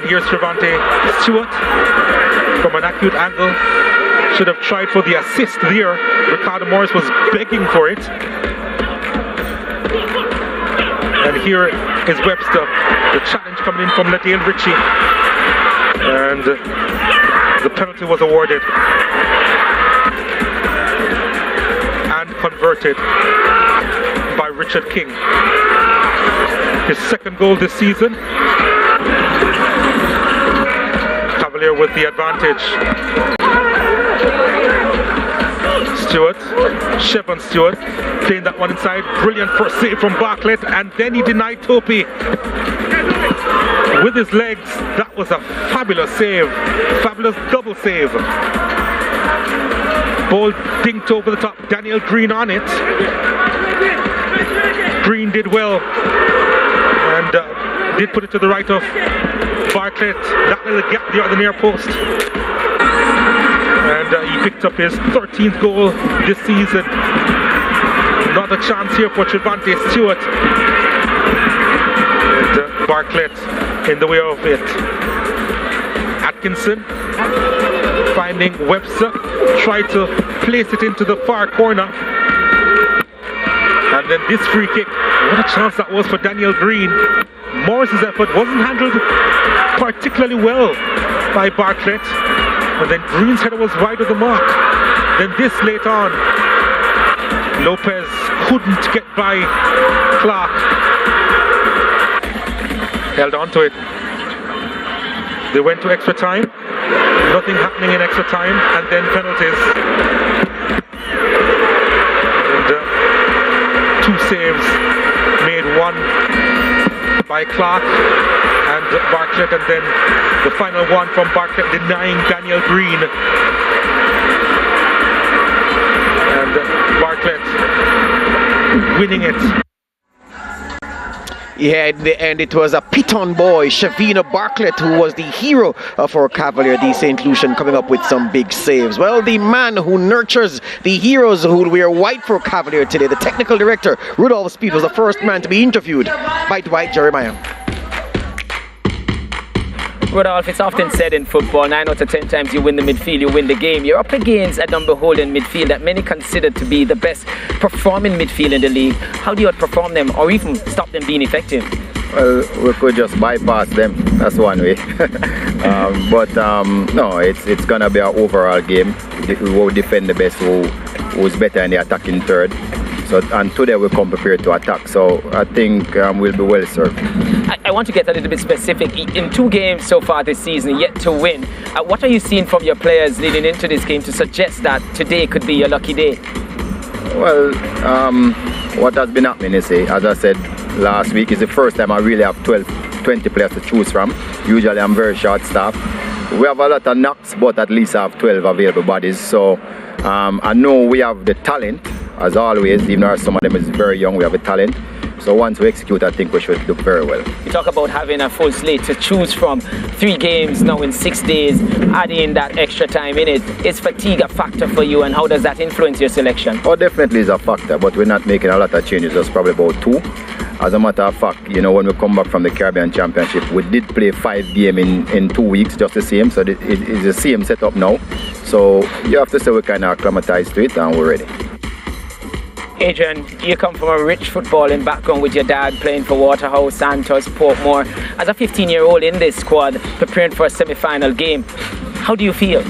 then here's Trevante Stewart from an acute angle. Should have tried for the assist there. Ricardo Morris was begging for it. And here is Webster. The challenge coming in from Ladale Ritchie. And the penalty was awarded. And converted by Richard King. His second goal this season. Cavalier with the advantage. Stewart, Shevon Stewart, playing that one inside. Brilliant first save from Bartlett, and then he denied Topi with his legs. That was a fabulous save, fabulous double save. Ball dinked over the top. Daniel Green on it. Green did well and did put it to the right of Bartlett. That little gap there at the near post. And he picked up his 13th goal this season. Not a chance here for Trevante Stewart. And Bartlett in the way of it. Atkinson finding Webster. Tried to place it into the far corner. And then this free kick. What a chance that was for Daniel Green. Morris's effort wasn't handled particularly well by Bartlett. And then Green's header was wide of the mark. Then this late on, Lopez couldn't get by Clark. Held on to it. They went to extra time. Nothing happening in extra time. And then penalties. And two saves made, one by Clark and Bartlett, and then the final one from Bartlett denying Daniel Green. And Bartlett winning it. Yeah, in the end it was a Piton boy, Shavina Bartlett, who was the hero for Cavalier D. St. Lucian, coming up with some big saves. Well, the man who nurtures the heroes who wear white for Cavalier today, the technical director, Rudolph Speed, was the first man to be interviewed by Dwight Jeremiah. Rudolph, it's often said in football, 9 out of 10 times you win the midfield, you win the game. You're up against a Dunbeholden midfield that many consider to be the best performing midfield in the league. How do you outperform them or even stop them being effective? Well, we could just bypass them. That's one way. No, it's gonna be an overall game. We will defend the best who's better in the attacking third. So, and today we come prepared to attack. So I think we'll be well served. I want to get a little bit specific. In 2 games so far this season, yet to win. What are you seeing from your players leading into this game to suggest that today could be your lucky day? Well, what has been happening is, as I said last week, is the first time I really have 20 players to choose from. Usually I'm very short-staffed. We have a lot of knocks, but at least I have 12 available bodies. So I know we have the talent, as always, even though some of them is very young, we have a talent. So once we execute, I think we should do very well. You talk about having a full slate to choose from, 3 games now in 6 days, adding that extra time in it. Is fatigue a factor for you, and how does that influence your selection? Oh, definitely is a factor, but we're not making a lot of changes, just probably about 2. As a matter of fact, you know, when we come back from the Caribbean Championship, we did play 5 games in 2 weeks, just the same. So it's the same setup now. So you have to say we're kind of acclimatized to it, and we're ready. Adrian, you come from a rich footballing background with your dad playing for Waterhouse, Santos, Portmore. As a 15-year-old in this squad, preparing for a semi-final game, how do you feel?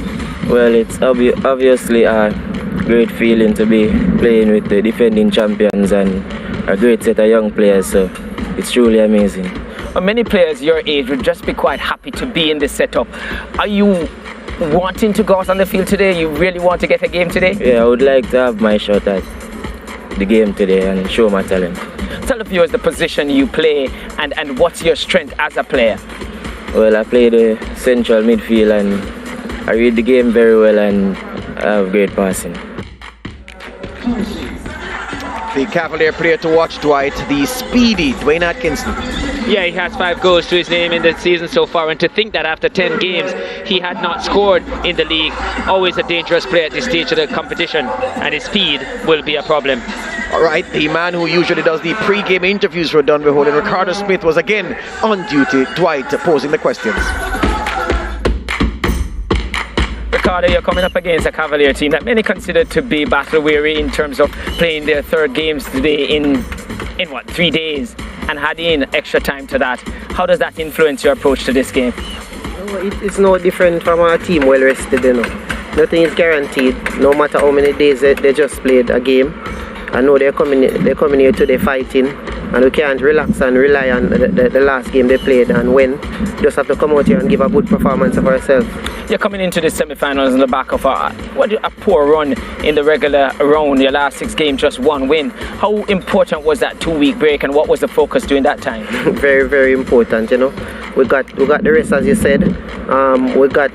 Well, it's obviously a great feeling to be playing with the defending champions and a great set of young players, so it's truly amazing. Well, many players your age would just be quite happy to be in this setup. Are you wanting to go out on the field today? You really want to get a game today? Yeah, I would like to have my shot at the game today and show my talent. Tell the viewers the position you play and what's your strength as a player. Well, I play the central midfield and I read the game very well and I have great passing. The Cavalier player to watch, Dwight, the speedy Dwayne Atkinson. Yeah, he has 5 goals to his name in the season so far, and to think that after 10 games he had not scored in the league, always a dangerous player at this stage of the competition, and his speed will be a problem. All right, the man who usually does the pre-game interviews for Dunbeholden, Ricardo Smith, was again on duty. Dwight posing the questions. Ricardo, you're coming up against a Cavalier team that many consider to be battle weary in terms of playing their 3rd games today in what, 3 days, and adding extra time to that. How does that influence your approach to this game? It's no different from our team well rested, you know. Nothing is guaranteed, no matter how many days they just played a game. I know they're coming here today fighting, and we can't relax and rely on the last game they played and win. Just have to come out here and give a good performance of ourselves. You're coming into the semi-finals on the back of a poor run in the regular round. Your last 6 games, just 1 win. How important was that 2-week break, and what was the focus during that time? Very, very important, you know. We got the rest, as you said. We got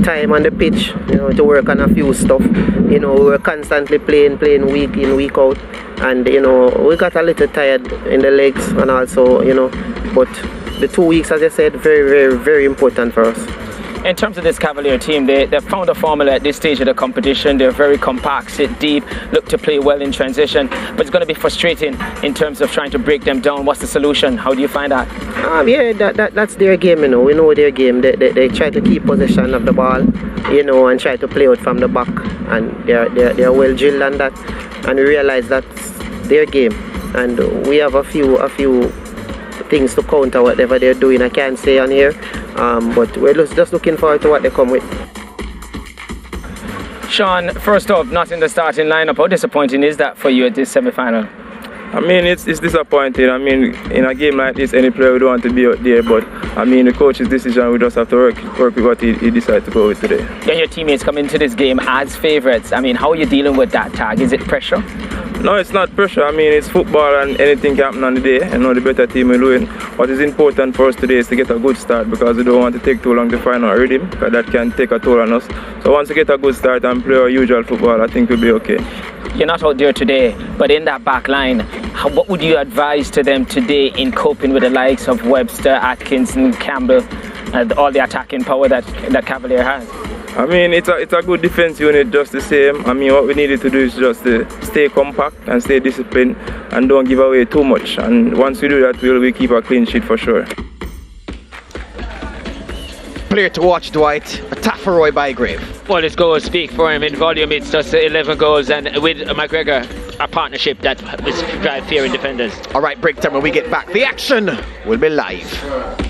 time on the pitch, you know, to work on a few stuff. You know, we were constantly playing week in, week out, and you know, we got a little tired in the legs, and also, you know, but the 2 weeks, as I said, very, very, very important for us. In terms of this Cavalier team, they found a formula at this stage of the competition. They're very compact, sit deep, look to play well in transition, but it's going to be frustrating in terms of trying to break them down. What's the solution? How do you find that? Yeah, that's their game, you know. We know their game. They try to keep possession of the ball, you know, and try to play out from the back, and they're well drilled on that, and we realize that's their game, and we have a few things to counter whatever they're doing. I can't say on here, but we're just looking forward to what they come with. Sean, first off, not in the starting lineup. How disappointing is that for you at this semi-final? I mean, it's disappointing. I mean, in a game like this, any player would want to be out there, but I mean, the coach's decision, we just have to work with what he decided to go with today. Yeah, your teammates come into this game as favourites. I mean, how are you dealing with that tag? Is it pressure? No, it's not pressure. I mean, it's football and anything can happen on the day. You know, the better team will win. What is important for us today is to get a good start, because we don't want to take too long to find our rhythm, because that can take a toll on us. So once we get a good start and play our usual football, I think we'll be okay. You're not out there today, but in that back line, what would you advise to them today in coping with the likes of Webster, Atkinson, Campbell, and all the attacking power that Cavalier has? I mean, it's a good defense unit just the same. I mean, what we needed to do is just to stay compact and stay disciplined and don't give away too much. And once we do that, we'll keep a clean sheet for sure. Player to watch, Dwight, a Taffaroy Bygrave. Well, his goals speak for him. In volume, it's just 11 goals, and with McGregor, a partnership that will drive fear in defenders. All right, break time when we get back. The action will be live.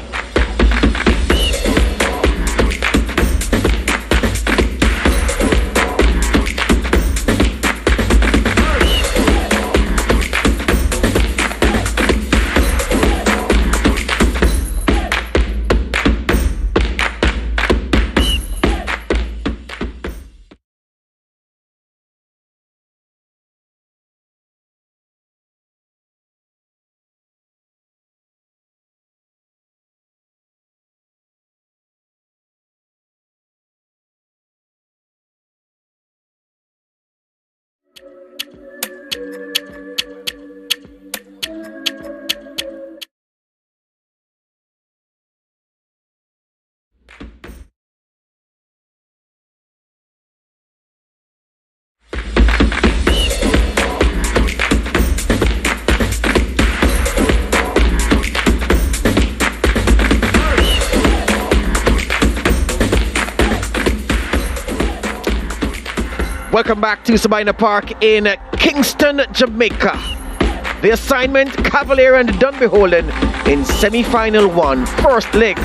Welcome back to Sabina Park in Kingston, Jamaica. The assignment, Cavalier and Dunbeholden in semi-final 1, first leg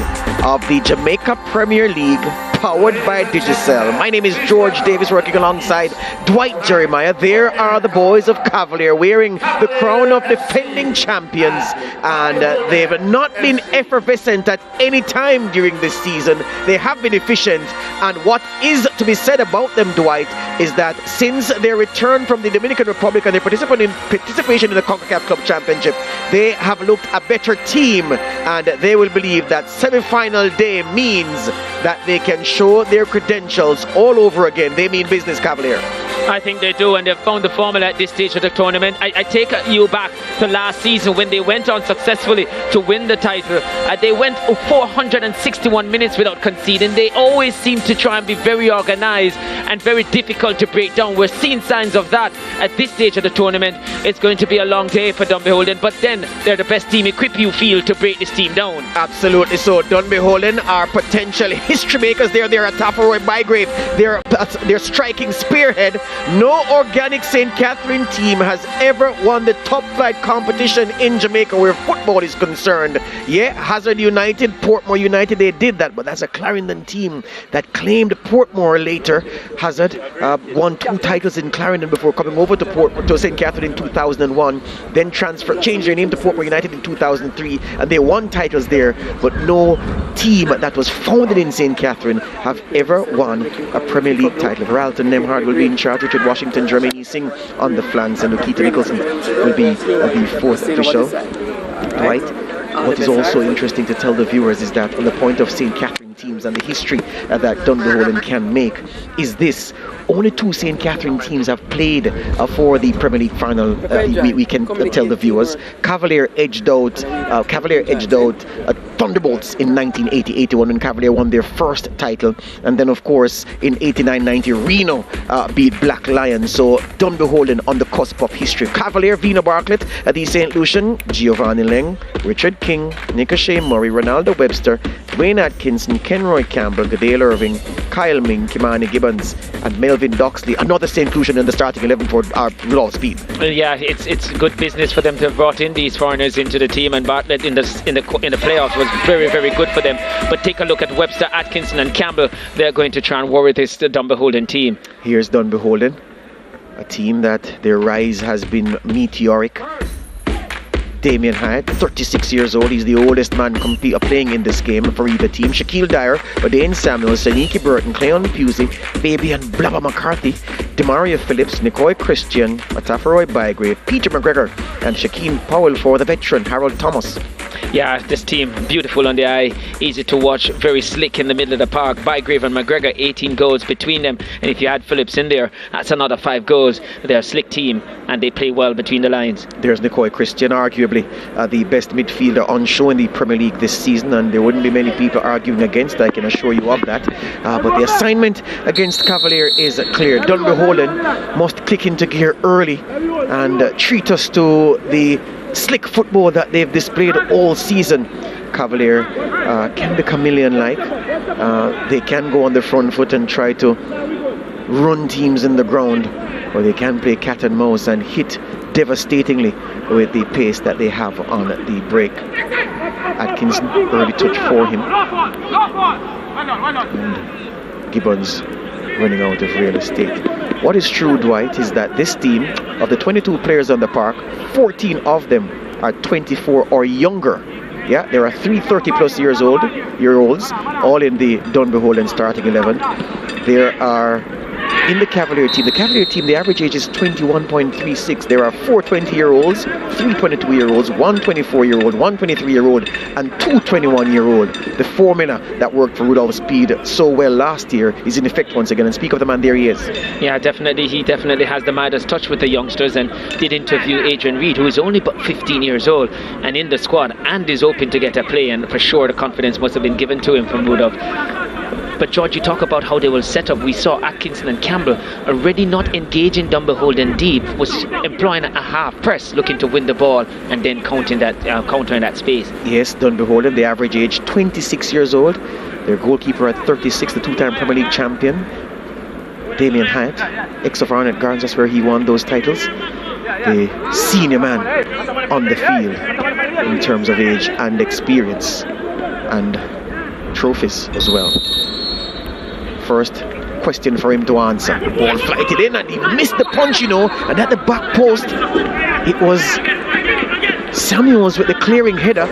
of the Jamaica Premier League, powered by Digicel. My name is George Davis, working alongside Dwight Jeremiah. There are the boys of Cavalier wearing the crown of defending champions, and they've not been effervescent at any time during this season. They have been efficient, and what is to be said about them, Dwight, is that since their return from the Dominican Republic and their participation in the CONCACAF Club Championship, they have looked a better team, and they will believe that semi-final day means that they can show their credentials all over again. They mean business, Cavalier. I think they do, and they've found the formula at this stage of the tournament. I take you back to last season when they went on successfully to win the title. They went 461 minutes without conceding. They always seem to try and be very organised and very difficult to break down. We're seeing signs of that at this stage of the tournament. It's going to be a long day for Dunbeholden, but then they're the best team equipped, you feel, to break this team down. Absolutely so. Dunbeholden are potential history makers. They're at Tafaroy Bygrave. They're striking spearhead. No organic St. Catherine team has ever won the top flight competition in Jamaica where football is concerned. Yeah, Hazard United, Portmore United, they did that, but that's a Clarendon team that claimed Portmore later. Hazard won 2 titles in Clarendon before coming over to St. Catherine in 2001, then changed their name to Portmore United in 2003, and they won titles there, but no team that was founded in St. Catherine have ever won a Premier League title. Ralton Nemhard will be in charge, Richard Washington, Jermaine Singh on the flanks, and Lukita Nicholson will be the 4th official. Right? What is also interesting to tell the viewers is that on the point of St. Catherine teams and the history that Dunbeholden can make is this: only 2 St. Catherine teams have played for the Premier League final. We can tell the viewers. Cavalier edged out Thunderbolts in 1980-81 when Cavalier won their first title, and then of course in 89-90 Reno beat Black Lions. So Dunbeholden on the cusp of history. Cavalier, Vina Bartlett, the St. Lucian, Giovanni Leng, Richard King, Nick O'Shea Murray, Ronaldo Webster, Dwayne Atkinson, Kenroy Campbell, Gadale Irving, Kyle Ming, Kimani Gibbons, and Melvin Doxley. Another St. Lucian in the starting 11 for our Law Speed. Yeah, it's good business for them to have brought in these foreigners into the team, and Bartlett in the playoffs was very, very good for them. But take a look at Webster, Atkinson and Campbell. They're going to try and worry this Dunbeholden team. Here's Dunbeholden, a team that their rise has been meteoric. Damien Hyatt, 36 years old. He's the oldest man playing in this game for either team. Shaquille Dyer, Dane Samuels, Saniki Burton, Cleon Pusey, Fabian Blabber McCarthy, Demaria Phillips, Nicoy Christian, Atafaroy Bygrave, Peter McGregor, and Shaquem Powell for the veteran Harold Thomas. Yeah, this team, beautiful on the eye, easy to watch, very slick in the middle of the park. Bygrave and McGregor, 18 goals between them, and if you add Phillips in there, that's another 5 goals. They're a slick team, and they play well between the lines. There's Nicoy Christian, arguably the best midfielder on show in the Premier League this season, and there wouldn't be many people arguing against, I can assure you of that. But the assignment against Cavalier is clear. Dunbeholden must click into gear early and treat us to the slick football that they've displayed all season. Cavalier can be chameleon-like. They can go on the front foot and try to run teams in the ground, or they can play cat and mouse and hit devastatingly with the pace that they have on the break. Atkinson, early touch for him. And Gibbons running out of real estate. What is true, Dwight, is that this team, of the 22 players on the park, 14 of them are 24 or younger. Yeah, there are 3 30-plus-year-olds, all in the Dunbeholden starting 11. There are, in the Cavalier team, the average age is 21.36. There are 4 20-year-olds, 3 22-year-olds, 1 24-year-old, 1 23-year-old, and 2 21-year-old. The formula that worked for Rudolph Speed so well last year is in effect once again. And speak of the man, there he is. Yeah, definitely. He definitely has the Midas touch with the youngsters, and did interview Adrian Reid, who is only but 15 years old and in the squad and is open to get a play, and for sure the confidence must have been given to him from Rudolph. But George, you talk about how they will set up. We saw Atkinson and Campbell already not engaging Dunbeholden deep, was employing a half press, looking to win the ball and then countering that space. Yes, Dunbeholden, the average age 26 years old. Their goalkeeper at 36, the 2-time Premier League champion, Damien Hyatt, ex of Arnett Gardens, that's where he won those titles. The senior man on the field in terms of age and experience and trophies as well. First question for him to answer. The ball flighted in and he missed the punch, and at the back post it was Samuels with the clearing header.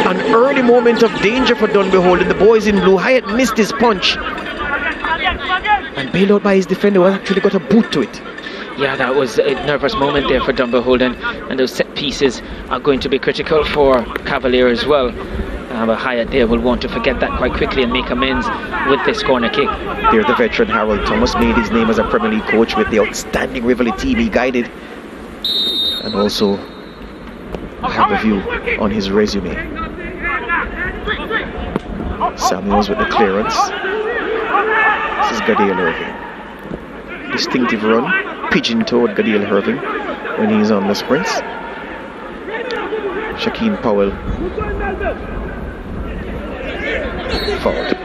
An early moment of danger for Dunbeholden. The boys in blue. Hyatt missed his punch and bailed out by his defender, who actually got a boot to it. Yeah, that was a nervous moment there for Dunbeholden, and those set pieces are going to be critical for Cavalier as well. Hyatt there will want to forget that quite quickly and make amends with this corner kick. There, the veteran Harold Thomas made his name as a Premier League coach with the outstanding Rivoli team he guided, and also have a view on his resume. Samuels with the clearance. This is Gadiel Irving. Distinctive run, pigeon-toed Gadiel Irving when he's on the sprints. Shaquem Powell fouled.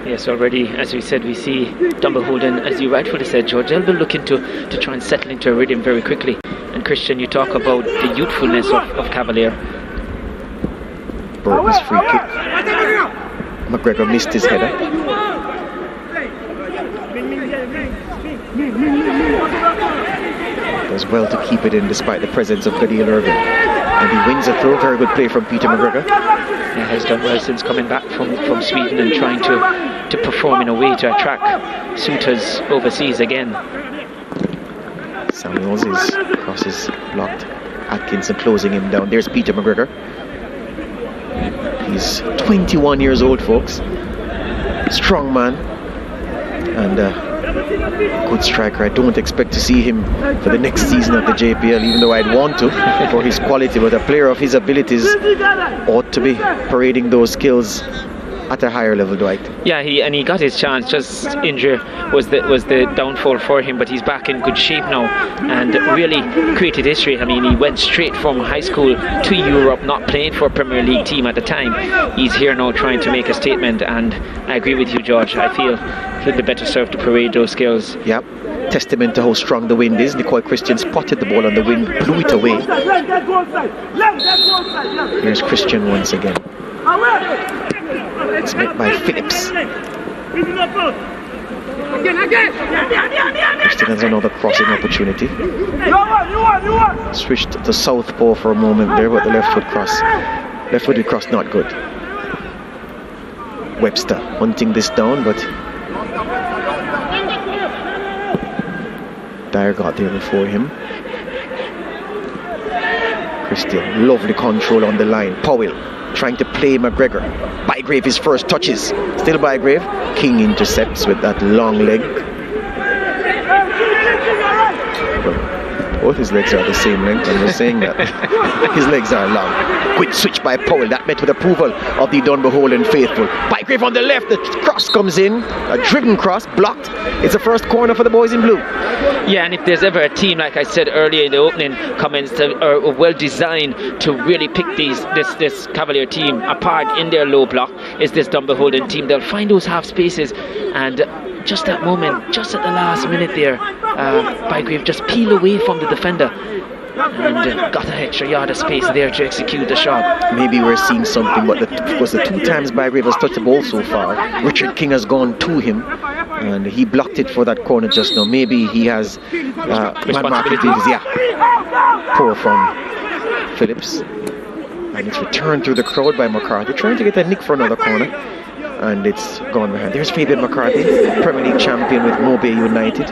Yes, already, as we said, we see Dunbeholden, as you rightfully said, George, they'll be looking to try and settle into a rhythm very quickly. And Christian, you talk about the youthfulness of Cavalier. Burton's free kick. McGregor missed his header. Does well to keep it in despite the presence of Gadiel Irving. And he wins a throw. Very good play from Peter McGregor. Yeah, has done well since coming back from Sweden and trying to perform in a way to attract suitors overseas again. Samuels is crosses blocked. Atkinson closing him down. There's Peter McGregor. He's 21 years old, folks. Strong man and good striker. I don't expect to see him for the next season of the JPL, even though I'd want to for his quality, but a player of his abilities ought to be parading those skills at a higher level, Dwight. Yeah, he got his chance. Just injury was the downfall for him, but he's back in good shape now and really created history. I mean, he went straight from high school to Europe, not playing for a Premier League team at the time. He's here now trying to make a statement, and I agree with you, George. I feel the better served to parade those skills. Yep. Testament to how strong the wind is. Nicole Christian spotted the ball on the wind, blew it away. Here's Christian once again. It's met by Phillips. Christian has another crossing opportunity. Switched to southpaw for a moment there with the left foot cross. Left footed cross, not good. Webster hunting this down, but Dyer got there before him. Christian, lovely control on the line. Powell trying to play McGregor. Bygrave his first touches. Still Bygrave. King intercepts with that long leg. Well, both his legs are the same length, and we're saying that his legs are long. Quick switch by Powell. That met with approval of the Dunbeholden faithful. Bygrave on the left. The cross comes in. A driven cross, blocked. It's the first corner for the boys in blue. Yeah, and if there's ever a team, like I said earlier in the opening comments, that are well designed to really pick this Cavalier team apart in their low block, is this Dunbeholden team. They'll find those half spaces, and just that moment, just at the last minute there, Bygrave just peeled away from the defender and got an extra yard of space there to execute the shot. Maybe we're seeing something, but because the two times Bygrave has touched the ball so far, Richard King has gone to him and he blocked it for that corner just now. Maybe he has responsibilities. Yeah, poor from Phillips, and it's returned through the crowd by McCarthy, trying to get a nick for another corner, and it's gone behind. There's Fabian McCarthy, Premier League champion with Mobay United.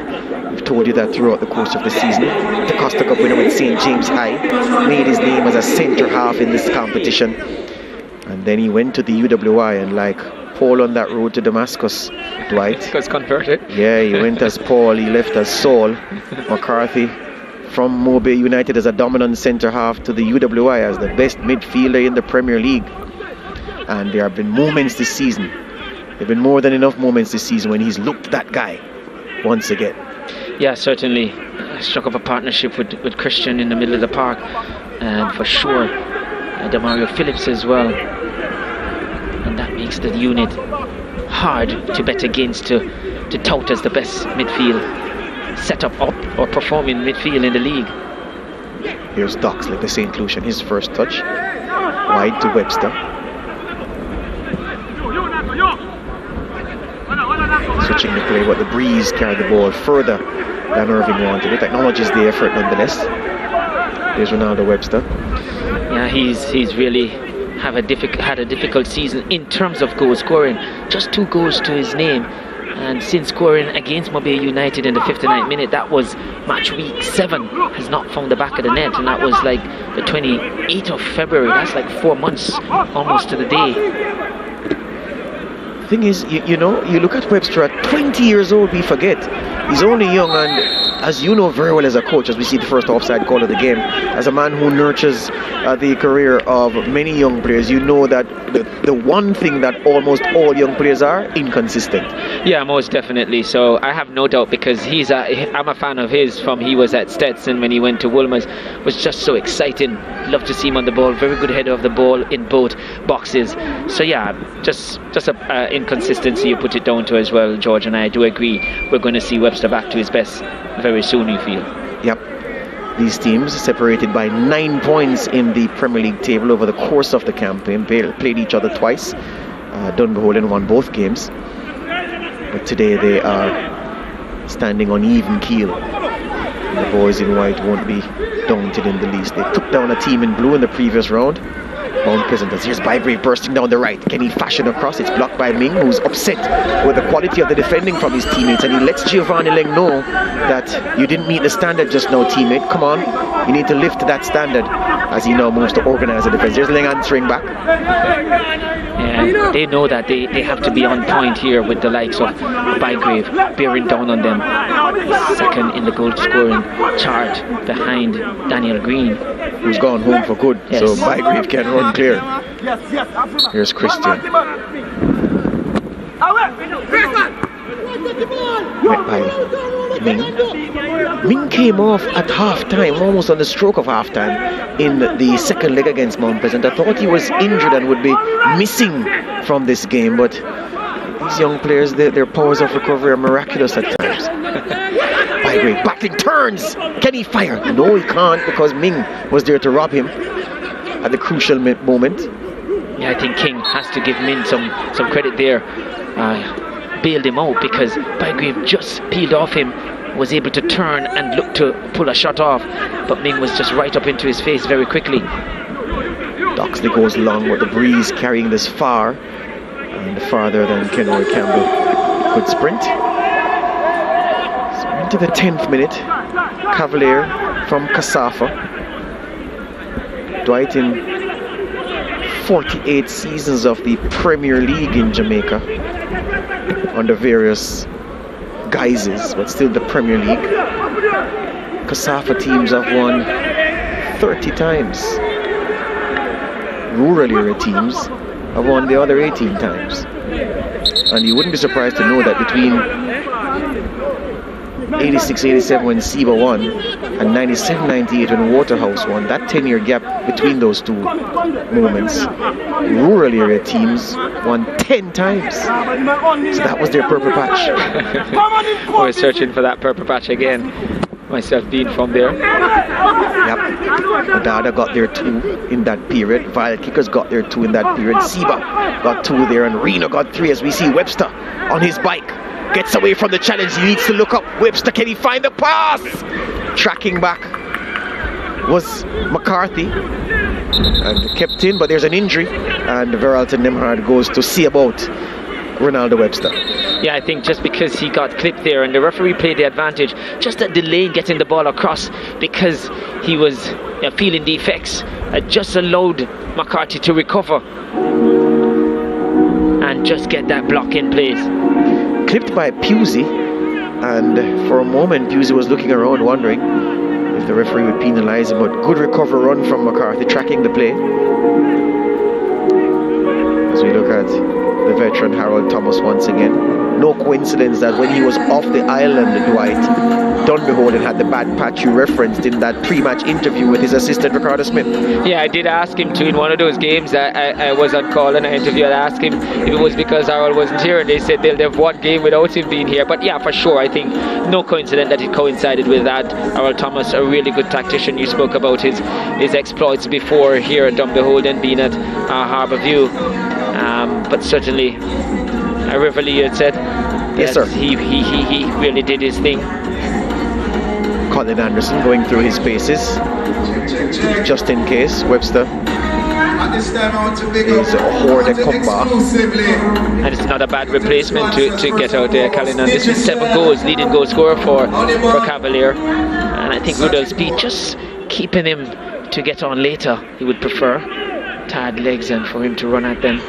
We've told you that throughout the course of the season. The Costa Cup winner with St. James High, made his name as a centre half in this competition, and then he went to the UWI, and like Paul on that road to Damascus, Dwight was converted. Yeah, he went as Paul, he left as Saul. McCarthy from Mobay United as a dominant centre half to the UWI as the best midfielder in the Premier League. And there have been moments this season, there have been more than enough moments this season when he's looked that guy once again. Yeah, certainly struck up a partnership with Christian in the middle of the park, and for sure Demario Phillips as well, and that makes the unit hard to bet against, to tout as the best midfield setup up or performing midfield in the league. Here's Doxley, the St. Lucian, his first touch wide to Webster. Switching the play, but the Breeze carried the ball further than Irving wanted it. Acknowledges the effort nonetheless. Here's Ronaldo Webster. Yeah, he's really had a difficult season in terms of goal scoring. Just 2 goals to his name, And since scoring against Mobile United in the 59th minute, that was match week 7, has not found the back of the net, and that was like the 28th of February. That's like 4 months almost to the day. Thing is, you know, you look at Webster at 20 years old, we forget. He's only young, and as you know very well as a coach, as we see the first offside call of the game, as a man who nurtures the career of many young players, you know that the one thing that almost all young players are, inconsistent. Yeah, most definitely. So I have no doubt, because I'm a fan of his from he was at Stetson when he went to Wolmer's. Was just so exciting. Love to see him on the ball. Very good header of the ball in both boxes. So yeah, just a inconsistency you put it down to as well, George, and I do agree. We're going to see Webster back to his best very soon, you feel. Yep. These teams separated by 9 points in the Premier League table over the course of the campaign. Played each other twice. Dunbeholden won both games, but today they are standing on even keel. The boys in white won't be daunted in the least. They took down a team in blue in the previous round. Mount Pleasant. Here's Bygrave bursting down the right. Can he fashion across? It's blocked by Ming, who's upset with the quality of the defending from his teammates, and he lets Giovanni Leng know that you didn't meet the standard just now, teammate. Come on, you need to lift that standard, as he now moves to organize the defense. There's Leng answering back. Yeah, they know that they have to be on point here with the likes of Bygrave bearing down on them. Second in the goal scoring chart behind Daniel Green, who's gone home for good. Yes. So Bygrave can run clear. Here's Christian. Met by Ming. Ming came off at half-time, almost on the stroke of half-time in the second leg against Mount Pleasant. I thought he was injured and would be missing from this game, but these young players, their powers of recovery are miraculous at times. Bygrave battling turns. Can he fire? No, he can't, because Ming was there to rob him at the crucial moment. Yeah, I think King has to give Min some credit there. Bailed him out, because Bygrave just peeled off him, was able to turn and look to pull a shot off, but Ming was just right up into his face very quickly. Doxley goes long with the breeze, carrying this far, and farther than Kenroy Campbell could sprint. So into the 10th minute, Cavalier from Casafa. Dwight in 48 seasons of the Premier League in Jamaica, under various guises, but still the Premier League. Casafa teams have won 30 times. Rural area teams have won the other 18 times. And you wouldn't be surprised to know that between 86-87 when Seba won and 97-98 when Waterhouse won, that 10-year gap between those two moments, rural area teams won 10 times. So that was their purple patch. I was searching for that purple patch again, myself being from there. Yep. Adada got there 2 in that period. Vile Kickers got there 2 in that period. Seba got 2 there, and Reno got 3, as we see Webster on his bike. Gets away from the challenge. He needs to look up. Webster, can he find the pass? Tracking back was McCarthy and kept in, but there's an injury, and Veralton Nemhard goes to see about Ronaldo Webster. Yeah, I think just because he got clipped there, and the referee played the advantage, just a delay in getting the ball across, because he was feeling the effects, just allowed McCarthy to recover and just get that block in place. Clipped by Pusey, and for a moment Pusey was looking around wondering if the referee would penalise him, but good recovery run from McCarthy, tracking the play. As we look at the veteran Harold Thomas once again. No coincidence that when he was off the island, Dwight, Dunbeholden had the bad patch you referenced in that pre-match interview with his assistant Ricardo Smith. Yeah, I did ask him to in one of those games. I was on call and I interviewed. I asked him if it was because Harold wasn't here, and they said they'll have one game without him being here. But yeah, for sure, I think no coincidence that it coincided with that. Harold Thomas, a really good tactician. You spoke about his exploits before here at Dunbeholden, being at Harbourview. But certainly, Riverly had said, yes, sir. He really did his thing. Colin Anderson going through his paces, just in case. Webster It's a Horde Comba. And it's not a bad replacement to get out there, Callinan. This is 7 goals, leading goal scorer for Cavalier. And I think Rudolph's Speed just keeping him to get on later. He would prefer tired legs and for him to run at them.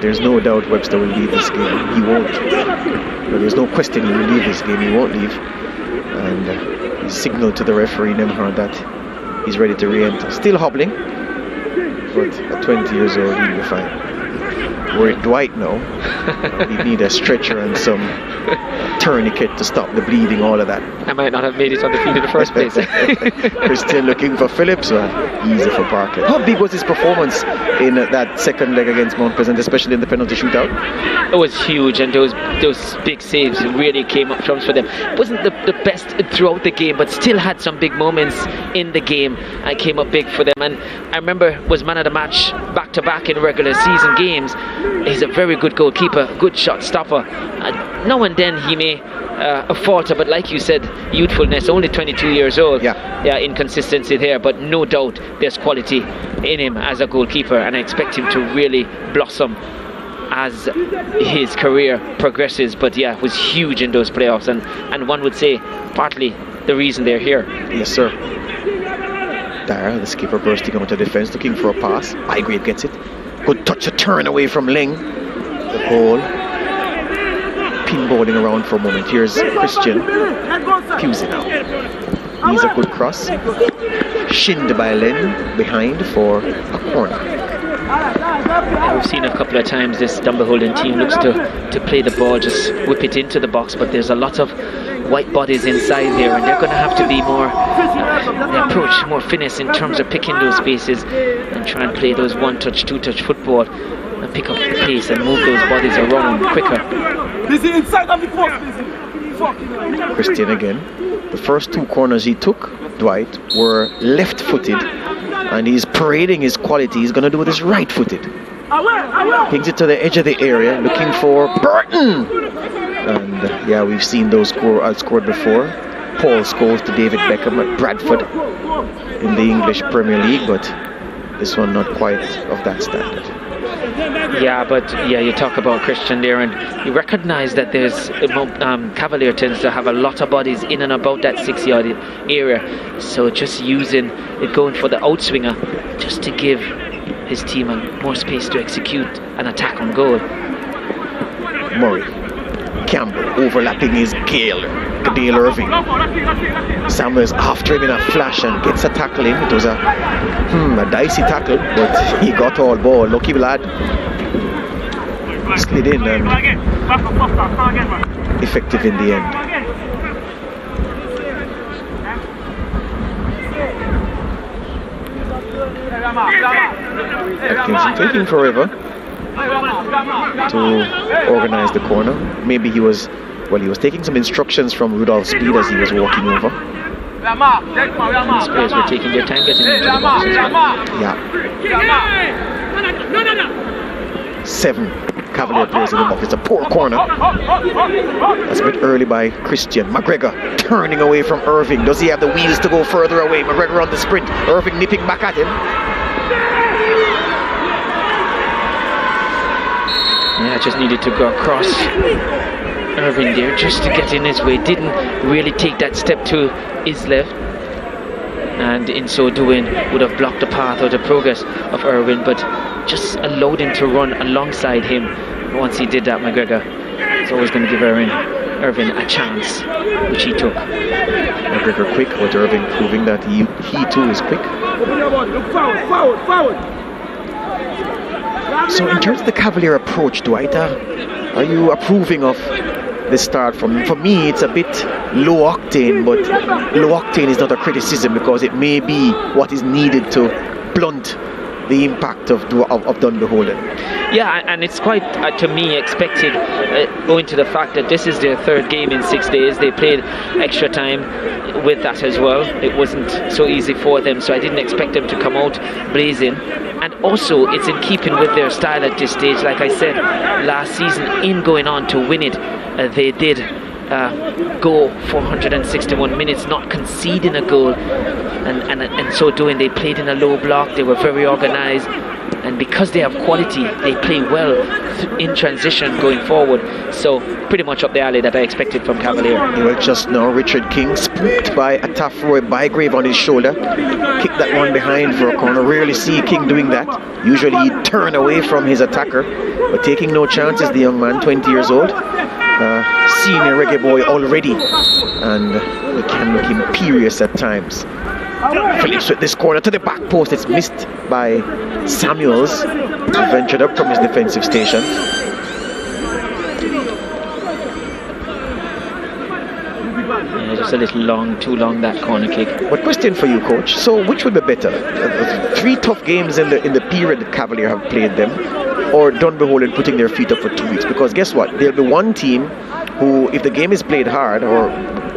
There's no doubt Webster will leave this game. He won't. But there's no question he will leave this game. He won't leave. And he signaled to the referee Nemhard that he's ready to re-enter. Still hobbling, but at 20 years old he'll be fine. We're at Dwight now. He'd need a stretcher and some tourniquet to stop the bleeding, all of that. I might not have made it on the field in the first place. We're still looking for Phillips. Easy for Barker. How big was his performance in that second leg against Mount Pleasant, especially in the penalty shootout? It was huge, and those big saves really came up trumps for them. It wasn't the best throughout the game, but still had some big moments in the game and came up big for them. And I remember was man of the match back-to-back in regular season games. He's a very good goalkeeper, good shot stopper. Now and then he may falter, but like you said, youthfulness, only 22 years old. Yeah, inconsistency there, but no doubt there's quality in him as a goalkeeper, and I expect him to really blossom as his career progresses. But yeah, it was huge in those playoffs, and one would say partly the reason they're here. Yes, sir. Dara, the skipper, bursting onto defense, looking for a pass. Highgrade gets it. Good touch, a turn away from Ling. The ball pinballing around for a moment. Here's Christian Pusey now. He's a good cross. Shinned by Len behind for a corner. We've seen a couple of times this Dunbeholden team looks to play the ball, just whip it into the box, but there's a lot of white bodies inside there, and they're going to have to be more approach, more finesse in terms of picking those spaces and try and play those one-touch, two-touch football and pick up the pace and move those bodies around quicker. Christian again. The first 2 corners he took, Dwight, were left-footed, and he's parading his quality. He's going to do it as right-footed. Pings it to the edge of the area, looking for Burton. And yeah, we've seen those outscored before. Paul scores to David Beckham at Bradford in the English Premier League, but this one not quite of that standard. Yeah, but yeah, you talk about Christian there, and you recognize that there's Cavalier tends to have a lot of bodies in and about that 6-yard area, so just using it, going for the outswinger just to give his team more space to execute an attack on goal. Murray Campbell overlapping his Dale Irving. Samuels after him in a flash and gets a tackle in. It was a dicey tackle, but he got all ball. Lucky lad. Slid in and effective in the end. Atkinson taking forever to organize the corner. Maybe he was taking some instructions from Rudolph Speed as he was walking over. These players were taking their time getting into the box as well. Yeah. 7 Cavalier players in the box. It's a poor corner. That's a bit early by Christian. McGregor turning away from Irving. Does he have the wheels to go further away? McGregor on the sprint. Irving nipping back at him. Yeah, just needed to go across Irving there just to get in his way. Didn't really take that step to his left, and in so doing would have blocked the path or the progress of Irving, but just allowed him to run alongside him. Once he did that, McGregor is always going to give Irving a chance, which he took. McGregor quick, but Irving proving that he too is quick. So in terms of the Cavalier approach, Dwight, are you approving of the start? For me, it's a bit low octane, but low octane is not a criticism because it may be what is needed to blunt the impact of Dunbeholden. Yeah, and it's quite, to me, expected, owing to the fact that this is their 3rd game in 6 days. They played extra time with that as well. It wasn't so easy for them, so I didn't expect them to come out blazing. And also, it's in keeping with their style at this stage. Like I said, last season, in going on to win it, they did go 461 minutes, not conceding a goal, and so doing. They played in a low block. They were very organised, and because they have quality, they play well in transition going forward. So pretty much up the alley that I expected from Cavalier. Well, just now Richard King spooked by a tough Roy Bygrave on his shoulder, kicked that one behind for a corner. Rarely see King doing that. Usually he'd turn away from his attacker, but taking no chances, the young man, 20 years old, senior reggae boy already, and he can look imperious at times. Phillips with this corner to the back post. It's missed by Samuels, who ventured up from his defensive station. Yeah, just a little long, too long, that corner kick. But question for you, coach. So which would be better? 3 tough games in the period Cavalier have played them, or Dunbeholden putting their feet up for 2 weeks? Because guess what? There'll be one team who, if the game is played hard, or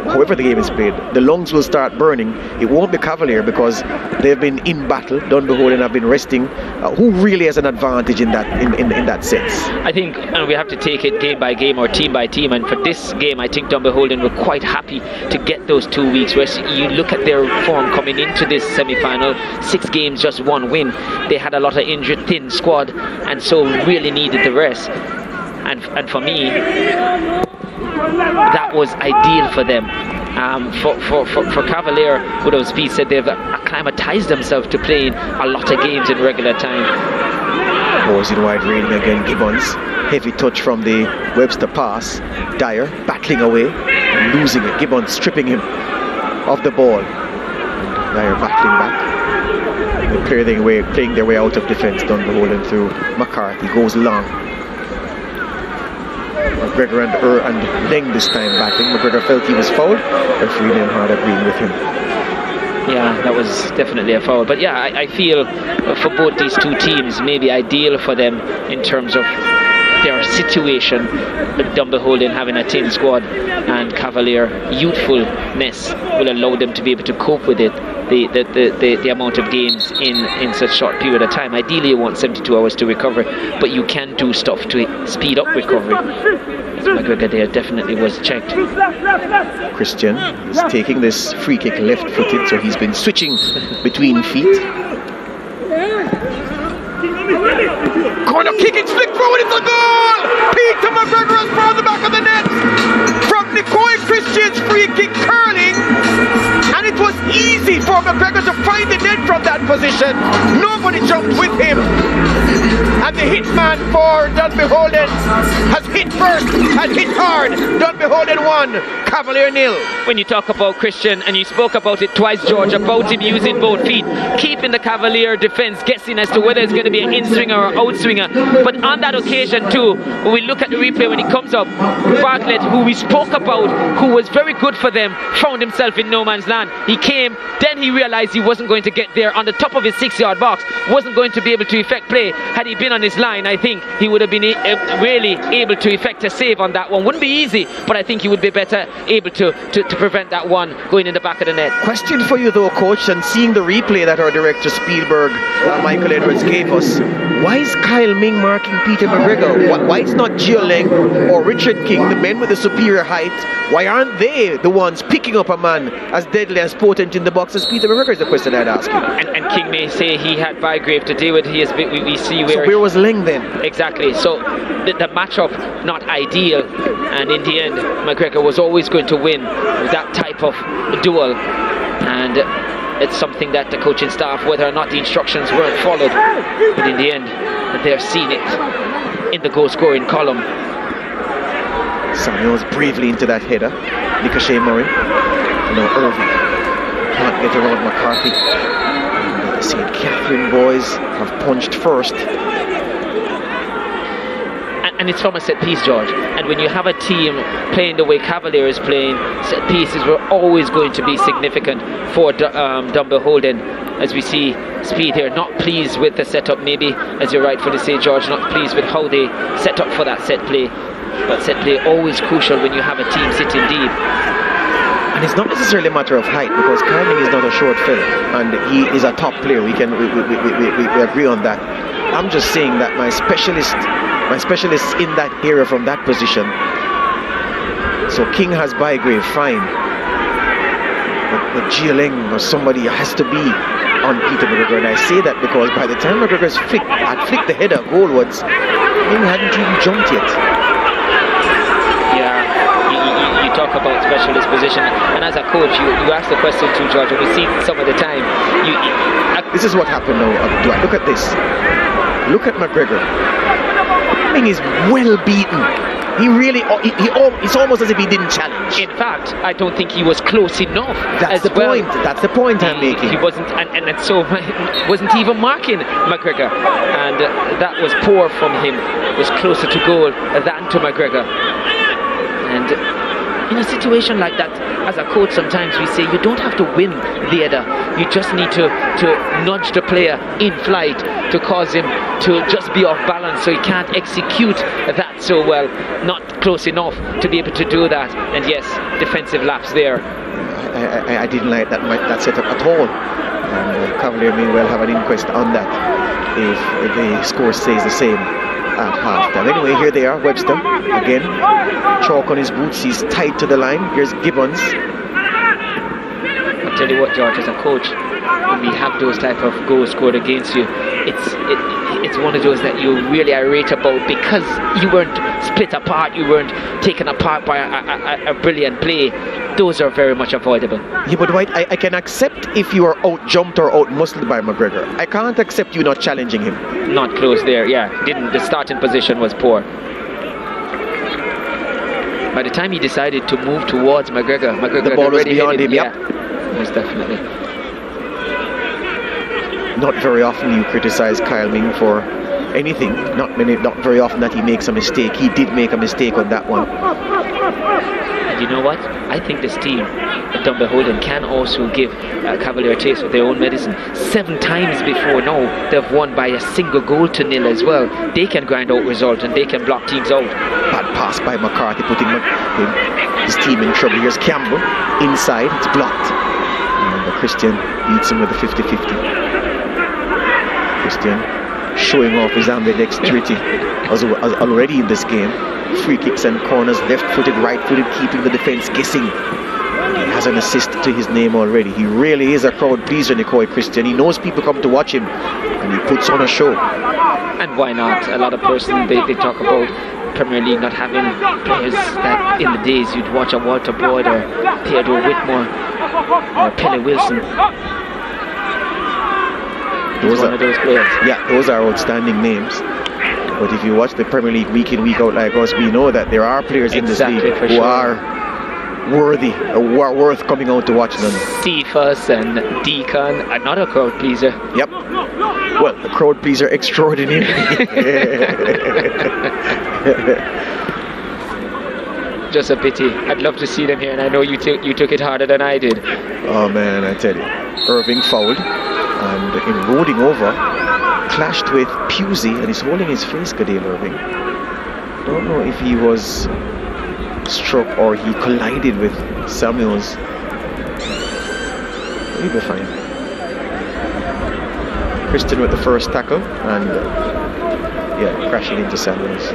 however the game is played, the lungs will start burning. It won't be Cavalier because they've been in battle. Dunbeholden have been resting. Who really has an advantage in that in that sense? I think we have to take it game by game or team by team, and for this game I think Dunbeholden were quite happy to get those 2 weeks. Where you look at their form coming into this semi-final, 6 games, just 1 win. They had a lot of injured, thin squad, and so really needed the rest. And for me, that was ideal for them. For Cavalier, Woodhouse Speed said they've acclimatized themselves to playing a lot of games in regular time. Balls in wide range again, Gibbons. Heavy touch from the Webster pass. Dyer battling away, losing it. Gibbons stripping him of the ball. Dyer battling back. They're playing their way out of defense. Dunbeholden through McCarthy. Goes long. McGregor and Leng this time battling. McGregor felt he was fouled. Referee Nemhard agreeing with him. Yeah, that was definitely a foul. But yeah, I feel for both these two teams, maybe ideal for them in terms of their situation. Dunbeholden having a thin squad, and Cavalier youthfulness will allow them to be able to cope with it. The amount of games in such short period of time. Ideally you want 72 hours to recover, but you can do stuff to speed up recovery. McGregor there definitely was checked. Christian is taking this free kick left-footed, so he's been switching between feet. Corner kick, it's flicked forward, it's a goal! Peter McGregor has brought the back of the net from Nicole Christian's free kick curling, and it was easy for McGregor to find the net from that position. Nobody jumped with him, and the hitman for Dunbeholden has hit first and hit hard. Dunbeholden 1, Cavalier 0. When you talk about Christian, and you spoke about it twice, George, about him using both feet, keeping the Cavalier defence guessing as to whether it's going to be an in-swinger or out-swinger. But on that occasion too, when we look at the replay when he comes up, Bartlett, who we spoke about, who was very good for them, found himself in no man's land. He came, then he realised he wasn't going to get there on the top of his 6-yard box, wasn't going to be able to effect play. Had he been on his line, I think he would have been really able to effect a save on that one. Wouldn't be easy, but I think he would be better able to prevent that one going in the back of the net. Question for you though, coach, and seeing the replay that our director Spielberg, Michael Edwards gave us, why is Kyle Ming marking Peter McGregor? Why it's not Gio Leng or Richard King, the men with the superior height? Why aren't they the ones picking up a man as deadly, as potent in the box as Peter McGregor is the question I'd ask you. And King may say he had Bygrave to deal with. We see where... So where was Leng then? Exactly. So the matchup not ideal, and in the end McGregor was always going to win with that type of duel, and it's something that the coaching staff, whether or not the instructions weren't followed, but in the end they're seeing it in the goal scoring column. Samuels bravely into that header. Ricochet Murray. No, Irving can't get around McCarthy. And the St. Catherine boys have punched first. And it's from a set piece, George. And when you have a team playing the way Cavalier is playing, set pieces were always going to be significant for Dunbeholden. As we see Speed here, not pleased with the setup, maybe, as you're rightfully say, George, not pleased with how they set up for that set play. But set play always crucial when you have a team sitting deep. And it's not necessarily a matter of height, because Carling is not a short fella, and he is a top player. We agree on that. I'm just saying that my specialists in that area from that position So King has Bygrave, fine. But Jialing or somebody has to be on Peter McGregor, and I say that because by the time McGregor's had flicked the header goalwards, King hadn't even jumped yet. Yeah, you talk about specialist position, and as a coach, you ask the question too, George, and we see some of the time. This is what happened now, Dwight. Look at this. Look at McGregor. Ming is well beaten. He really, it's almost as if he didn't challenge. In fact, I don't think he was close enough. That's the point. That's the point I'm making. He wasn't, and so wasn't even marking McGregor, and that was poor from him. It was closer to goal than to McGregor. And in a situation like that, as a coach, sometimes we say you don't have to win the header. You just need to nudge the player in flight to cause him to just be off balance, so he can't execute that so well. Not close enough to be able to do that. And yes, defensive lapse there. I didn't like that setup at all. And Cavalier may well have an inquest on that if the score stays the same at half-time. Anyway, here they are, Webster again, chalk on his boots, he's tight to the line. Here's Gibbons. I'll tell you what, George, as a coach, when we have those type of goals scored against you, it's one of those that you really irate about, because you weren't split apart, you weren't taken apart by a brilliant play. Those are very much avoidable. Yeah, but Dwight, I can accept if you are out-jumped or out-muscled by McGregor. I can't accept you not challenging him. Not close there, yeah. The starting position was poor. By the time he decided to move towards McGregor the ball was beyond him, yeah. Most definitely. Not very often you criticize Kyle Ming for anything. Not very often that he makes a mistake. He did make a mistake on that one. And you know what? I think this team at Dunbeholden can also give Cavalier a taste of their own medicine. 7 times before now, they've won by a single goal to nil as well. They can grind out results and they can block teams out. Bad pass by McCarthy, putting his team in trouble. Here's Campbell inside, it's blocked. And Christian beats him with a 50-50. Christian showing off his ambidexterity as already in this game. Free kicks and corners, left-footed, right-footed, keeping the defense guessing. He has an assist to his name already. He really is a crowd pleaser, Nicoy Christian. He knows people come to watch him, and he puts on a show. And why not? A lot of persons, they talk about Premier League not having players that in the days you'd watch a Walter Boyd or Theodore Whitmore or Pele Wilson. He's one of those players. Yeah, those are outstanding names. But if you watch the Premier League week in, week out like us, we know that there are players in this league who are worthy, or who are worth coming out to watch them. Cephas and Deacon, another crowd pleaser. Yep. Well, a crowd pleaser extraordinary. Just a pity. I'd love to see them here, and I know you took it harder than I did. Oh man, I tell you. Irving fouled, and in rolling over, clashed with Pusey, and he's holding his face, Gadale Irving. Don't know if he was struck or he collided with Samuels. He'll be fine. Christian with the first tackle, and crashing into Samuels.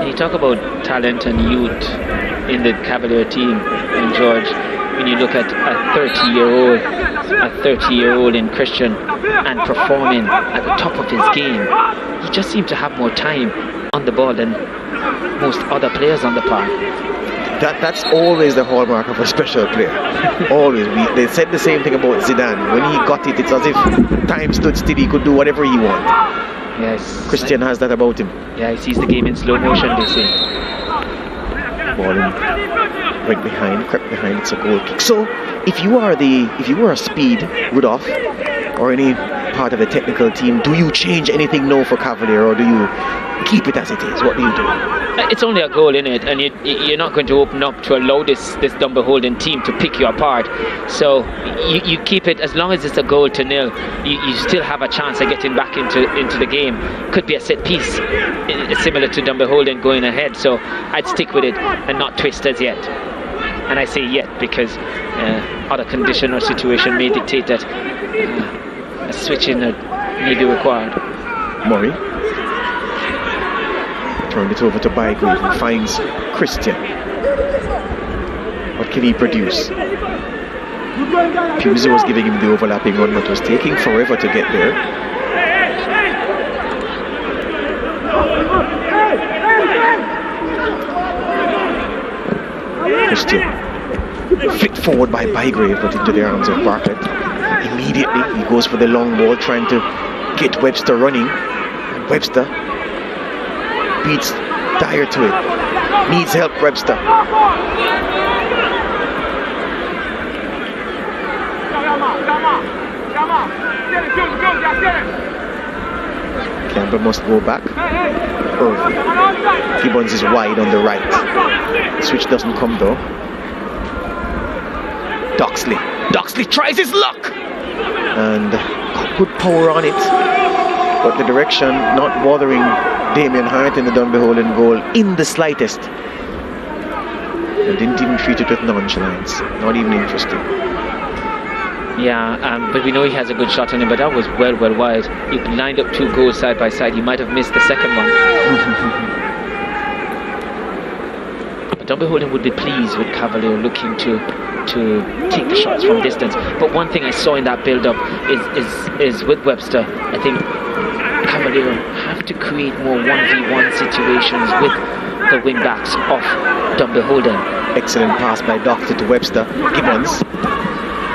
You talk about talent and youth in the Cavalier team, and George, when you look at a 30-year-old in Christian and performing at the top of his game, he just seemed to have more time on the ball than most other players on the park. That's always the hallmark of a special player. Always. They said the same thing about Zidane. When he got it, it's as if time stood still. He could do whatever he wanted. Yes. Christian has that about him. Yeah, he sees the game in slow motion, they say. Ball in, went behind, crept behind. It's a goal kick. So, if you are Speed, Rudolph, or any part of the technical team, do you change anything now for Cavalier, or do you keep it as it is? What do you do? It's only a goal in it, and you're not going to open up to allow this Dunbeholden team to pick you apart. So you keep it as long as it's a goal to nil. You still have a chance of getting back into the game. Could be a set piece similar to Dunbeholden going ahead. So I'd stick with it and not twist as yet. And I say yet because other condition or situation may dictate that a switching may be required. Murray turned it over to Bygrave, who finds Christian. What can he produce? Pusey was giving him the overlapping run, but was taking forever to get there. Christian flicked forward by Bygrave, but into the arms of Bartlett. Immediately he goes for the long ball, trying to get Webster running, and Webster beats Dyer to it. Needs help, Webster. Campbell must go back. Irving. Gibbons is wide on the right. Switch doesn't come though. Doxley tries his luck and got good power on it, but the direction not bothering Damien Hart in the Dunbeholden goal in the slightest. And didn't even treat it with nonchalance. Not even interested. Yeah, but we know he has a good shot on him, but that was well wide. You lined up 2 goals side by side. He might have missed the second one. But Dunbeholden would be pleased with Cavalier looking to take the shots from distance. But one thing I saw in that build-up is with Webster, I think Cavalier have to create more 1v1 situations with the wing-backs of Dunbeholden. Excellent pass by Doctor to Webster. Gibbons.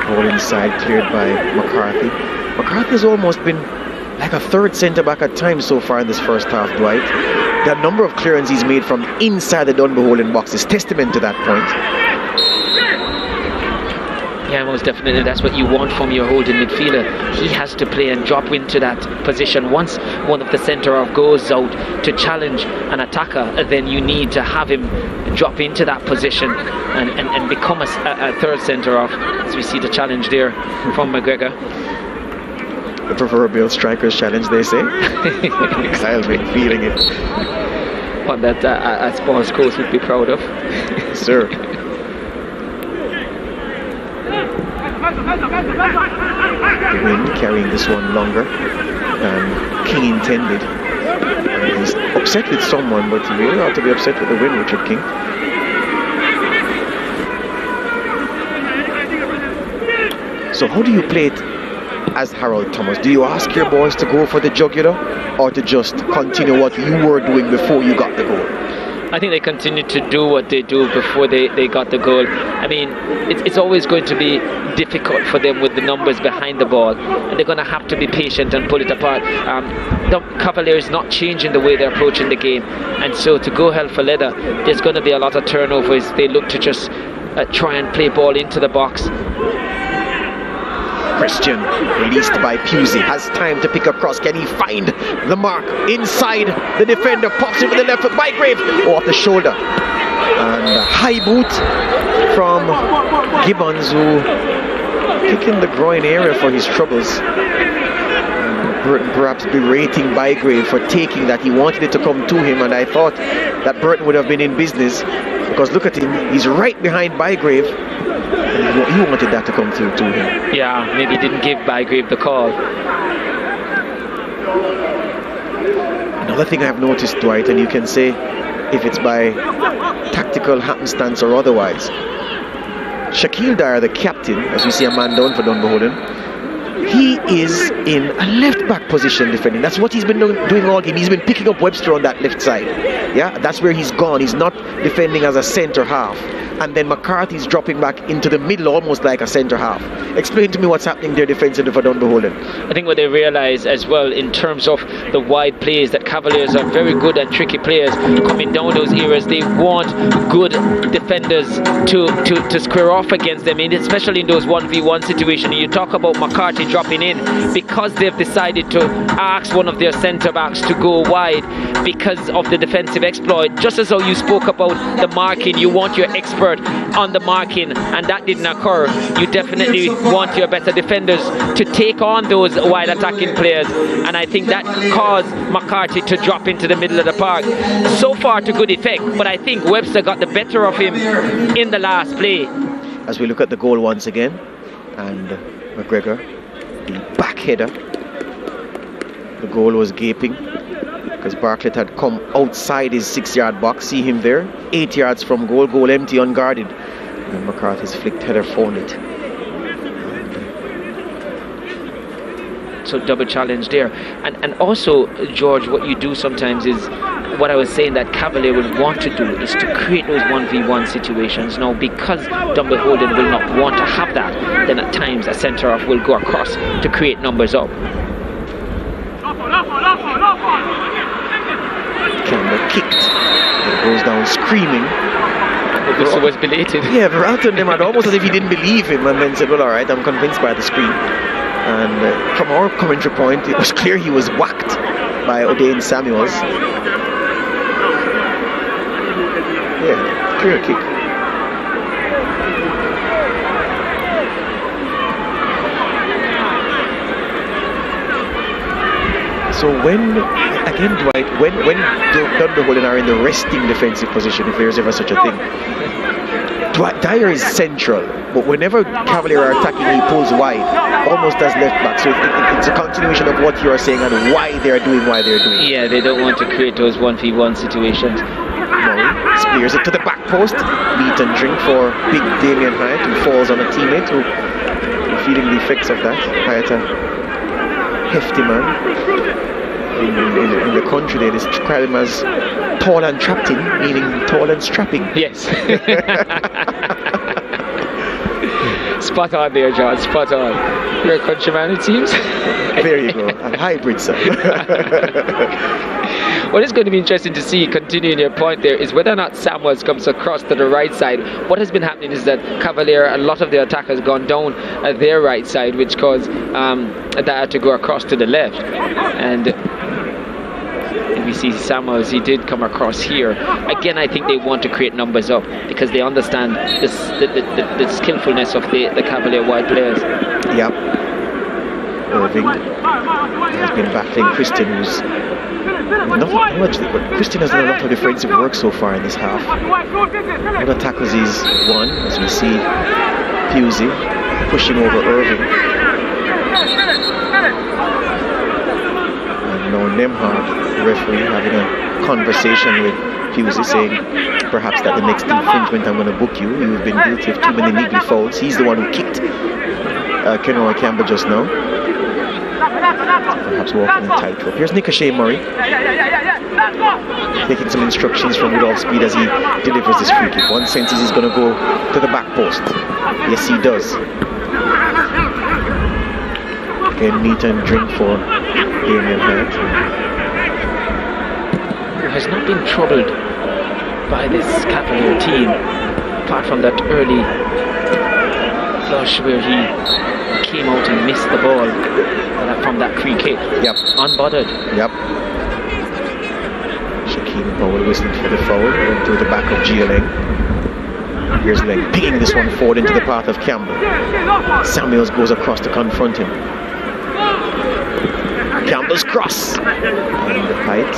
Ball inside, cleared by McCarthy. McCarthy's almost been like a third centre-back at times so far in this first half, Dwight. The number of clearances he's made from inside the Dunbeholden box is testament to that point. Yeah, most definitely. That's what you want from your holding midfielder. He has to play and drop into that position. Once one of the centre-half goes out to challenge an attacker, then you need to have him drop into that position and become a third centre-half. As we see the challenge there from McGregor. The proverbial striker's challenge, they say. Kyle's been feeling it. One that a sports coach would be proud of. Sir. The wind carrying this one longer than King intended. And he's upset with someone, but he really ought to be upset with the wind, Richard King. So how do you play it as Harold Thomas? Do you ask your boys to go for the jugular, or to just continue what you were doing before you got the goal? I think they continue to do what they do before they got the goal. I mean, it's always going to be difficult for them with the numbers behind the ball, and they're going to have to be patient and pull it apart. The Cavaliers not changing the way they're approaching the game, and so to go hell for leather, there's going to be a lot of turnovers. They look to just try and play ball into the box. Christian, released by Pusey, has time to pick across. Can he find the mark inside the defender? Pops it with the left foot. Bygrave off the shoulder, and a high boot from Gibbons, who kicking the groin area for his troubles. Burton perhaps berating Bygrave for taking that. He wanted it to come to him, and I thought that Burton would have been in business, because look at him, he's right behind Bygrave. He wanted that to come through to him. Yeah, maybe he didn't give Bygrave the call. Another thing I've noticed, Dwight, and you can say if it's by tactical happenstance or otherwise, Shaquille Dyer, the captain, as we see a man down for Dunbeholden, he is in a left back position defending. That's what he's been doing all game. He's been picking up Webster on that left side. Yeah, that's where he's gone. He's not defending as a centre half. And then McCarthy's dropping back into the middle, almost like a centre half. Explain to me what's happening there defensively for Dunbeholden. I think what they realise as well, in terms of the wide plays, that Cavaliers are very good and tricky players coming down those areas. They want good defenders to square off against them, and especially in those 1v1 situations. You talk about McCarthy dropping in because they've decided to ask one of their centre backs to go wide because of the defensive exploit. Just as how you spoke about the marking, you want your expert on the marking, and that didn't occur. You definitely want your better defenders to take on those wide attacking players, and I think that caused McCarthy to drop into the middle of the park. So far to good effect, but I think Webster got the better of him in the last play. As we look at the goal once again, and McGregor, the back header, the goal was gaping because Bartlett had come outside his 6-yard box. See him there, 8 yards from goal, goal empty, unguarded And McCarthy's flicked header found it. So double challenge there. And also, George, what you do sometimes is, what I was saying that Cavalier will want to do is to create those 1v1 situations. Now, because Dunbeholden will not want to have that, then at times a centre-off will go across to create numbers up. Campbell kicked. It goes down screaming. This was belated. Yeah, Veralton them had almost as if he didn't believe him, and then said, well, alright, I'm convinced by the screen. And from our commentary point, it was clear he was whacked by O'Dane Samuels. Yeah, clear kick. So when, again, Dwight, when Dunbeholden are in the resting defensive position, if there's ever such a thing, Dyer is central, but whenever Cavalier are attacking, he pulls wide, almost as left back. So it's a continuation of what you are saying and why they're doing. Yeah, they don't want to create those 1v1 situations. Murray spears it to the back post. Meet and drink for big Damien Hyatt, who falls on a teammate who feeling the effects of that. Hyatt, a hefty man. In the country, they describe him as tall and trapped in, meaning tall and strapping. Yes. Spot on there, John, spot on. You're a countryman, it seems. There you go, a hybrid, sir. What is going to be interesting to see, continuing your point there, is whether or not Samuels comes across to the right side. What has been happening is that Cavalier, a lot of their attackers gone down at their right side, which caused Dyer to go across to the left. And we see Samuels, he did come across here. Again, I think they want to create numbers up because they understand the skillfulness of the Cavalier wide players. Yep. Irving has been battling Christian, who's not much, but Christian has done a lot of defensive work so far in this half. Other tackles he's won, as we see Pusey pushing over Irving. And now Nemhard, the referee, having a conversation with Pusey, saying perhaps that the next infringement I'm going to book you. You've been guilty of too many niggly fouls. He's the one who kicked Kenroy Campbell just now. Perhaps walking a tightrope. Here's Nick O'Shea Murray taking some instructions from Rudolph Speed as he delivers this free kick. One sense is he's going to go to the back post. Yes, he does. Again, meet and drink for Damien Hyatt. Who has not been troubled by this Cavalier team, apart from that early flush where he came out and missed the ball from that free kick. Yep. Unbothered. Yep. Shaquem Powell whistling for the foul. Went through the back of Gia Leng. Here's Leng pinging this one forward into the path of Campbell. Samuels goes across to confront him. Campbell's cross. And the height.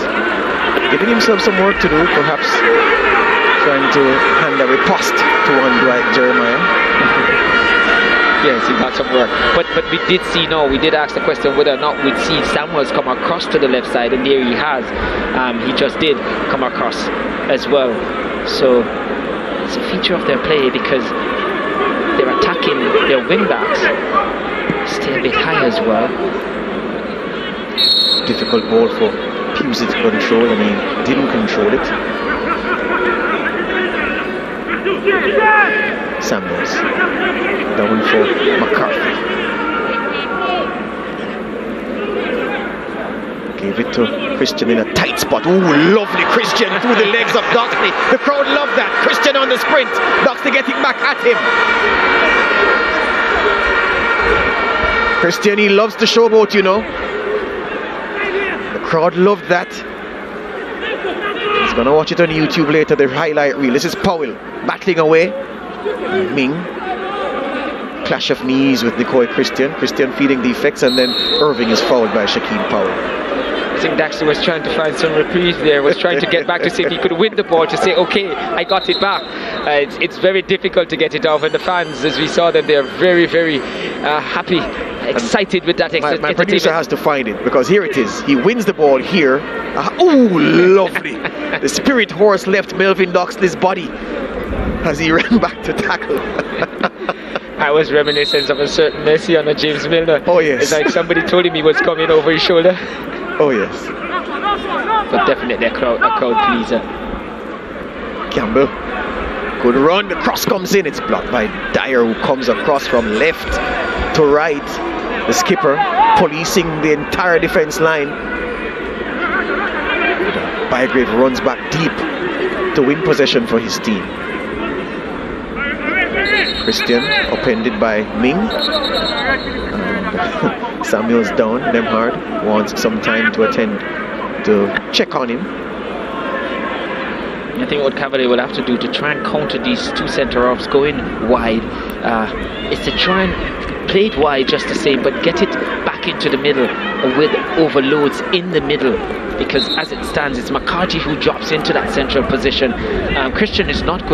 Giving himself some work to do, perhaps trying to hand a riposte to one Dwight Jeremiah. Yes, he got some work. But we did see, we did ask the question whether or not we'd see Samuels come across to the left side, and there he has. He just did come across as well. So it's a feature of their play because they're attacking their wing backs. Stay a bit high as well. Difficult ball for Pusey to control, and he didn't control it. Samuels down for McCarthy. Gave it to Christian in a tight spot. Ooh, lovely Christian through the legs of Doxley. The crowd loved that. Christian on the sprint. Doxley getting back at him. Christian, he loves the showboat, you know. The crowd loved that. He's gonna watch it on YouTube later, the highlight reel. This is Powell battling away. Ming. Clash of knees with Nicoy Christian. Christian feeling the effects, and then Irving is fouled by Shaquem Powell. I think Daxter was trying to find some reprieve there, was trying to get back to see if he could win the ball, to say, okay, I got it back. It's very difficult to get it off, and the fans, as we saw them, they're very, very happy, excited with that. My producer has to find it, because here it is. He wins the ball here. Ooh, lovely. The spirit horse left Melvin Doxley's body. as he ran back to tackle. I was reminiscent of a certain Messi on a James Milner. Oh yes. It's like somebody told him he was coming over his shoulder. Oh yes. But definitely a crowd pleaser. Campbell, good run. The cross comes in. It's blocked by Dyer, who comes across from left to right. The skipper policing the entire defense line. Bygrave runs back deep to win possession for his team. Christian upended by Ming. And Samuel's down. Nemhard wants some time to attend to check on him. I think what Cavalier will have to do to try and counter these two centre-halves going wide is to try and play it wide just the same, but get it back into the middle with overloads in the middle, because as it stands it's McCarthy who drops into that central position. Christian is not good.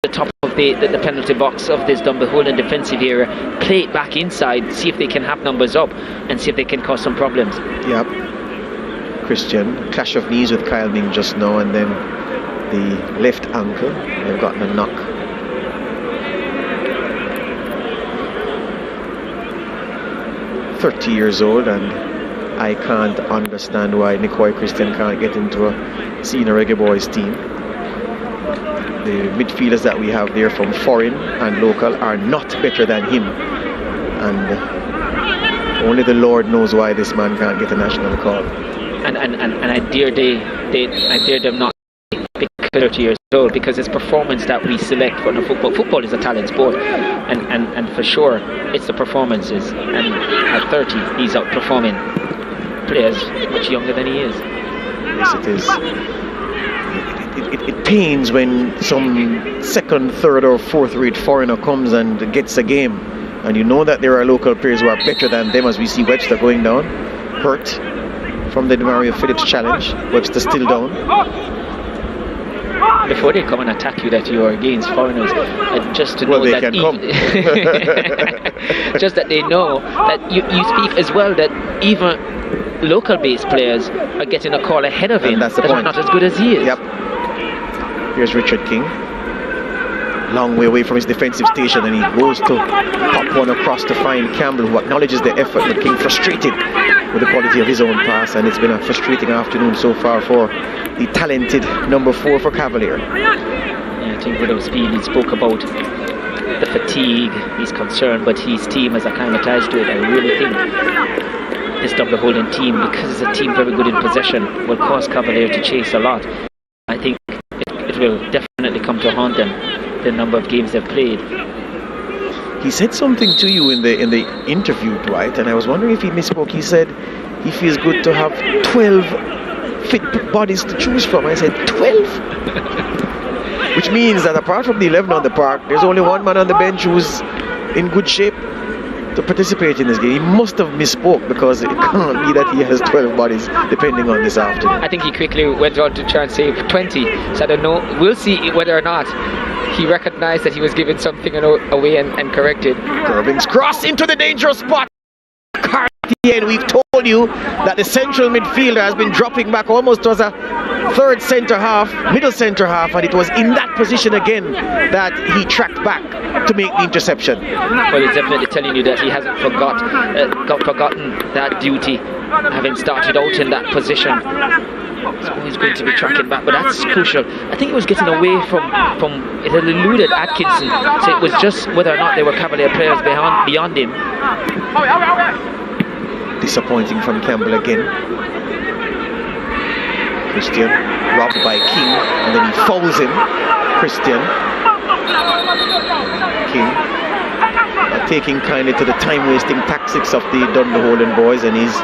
The top of the penalty box of this Dunbeholden defensive area, play it back inside, see if they can have numbers up and see if they can cause some problems. Yep. Christian, clash of knees with Kyle Ming just now, and then the left ankle. They've gotten a knock. .30 years old, and I can't understand why Nicoy Christian can't get into a senior Reggae Boys team. The midfielders that we have there from foreign and local are not better than him, and only the Lord knows why this man can't get a national call. And I dare them not be 30 years old, because it's performance that we select for the football. Football is a talent sport, and for sure it's the performances. And at 30, he's outperforming players much younger than he is. Yes, it is. It pains when some second, third or fourth rate foreigner comes and gets a game, and you know that there are local players who are better than them, as we see Webster going down, hurt from the Mario Phillips challenge. Webster still down. Before they come and attack you that you are against foreigners, just to know they that can come. just that they know that you speak as well, that even local based players are getting a call ahead of him, and that's the that point. are not as good as he is. Yep. Here's Richard King, long way away from his defensive station, and he goes to pop one across to find Campbell, who acknowledges the effort, but King frustrated with the quality of his own pass, and it's been a frustrating afternoon so far for the talented number 4 for Cavalier. Yeah, I think without speed, he spoke about the fatigue, he's concerned, but his team has acclimatized to it. I really think this Dunbeholden team, because it's a team very good in possession, will cause Cavalier to chase a lot. I think it will definitely come to haunt them, the number of games they've played. He said something to you in the interview, Dwight, and I was wondering if he misspoke. He said he feels good to have 12 fit bodies to choose from. I said 12? Which means that apart from the 11 on the park, there's only one man on the bench who's in good shape to participate in this game. He must have misspoke, because it can't be that he has 12 bodies depending on this afternoon. I think he quickly went on to try and say 20, so I don't know, we'll see whether or not he recognized that he was giving something away and corrected. Irving's cross into the dangerous spot. And we've told you that the central midfielder has been dropping back almost as a third centre half, middle centre half, and it was in that position again that he tracked back to make the interception. Well, it's definitely telling you that he hasn't forgotten that duty, having started out in that position. He's always going to be tracking back, but that's crucial. I think it was getting away from it had eluded Atkinson, so it was just whether or not there were Cavalier players beyond him. Disappointing from Campbell again. Christian robbed by King, and then he fouls him. Christian. King taking kindly to the time-wasting tactics of the Dunbeholden boys, and he's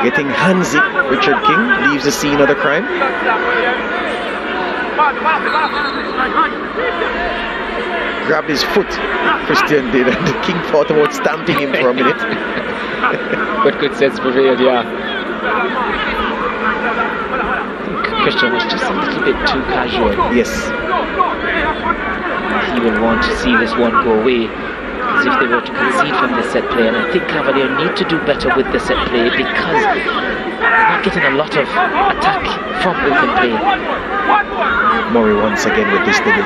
getting handsy. Richard King leaves the scene of the crime. Grabbed his foot, Christian did, and the King thought about stamping him for a minute. But good sense prevailed, yeah. Christian was just a little bit too casual. Yes. He will want to see this one go away, as if they were to concede from the set play, and I think Cavalier need to do better with the set play, because not getting a lot of attack from open play. Murray once again with this delivery.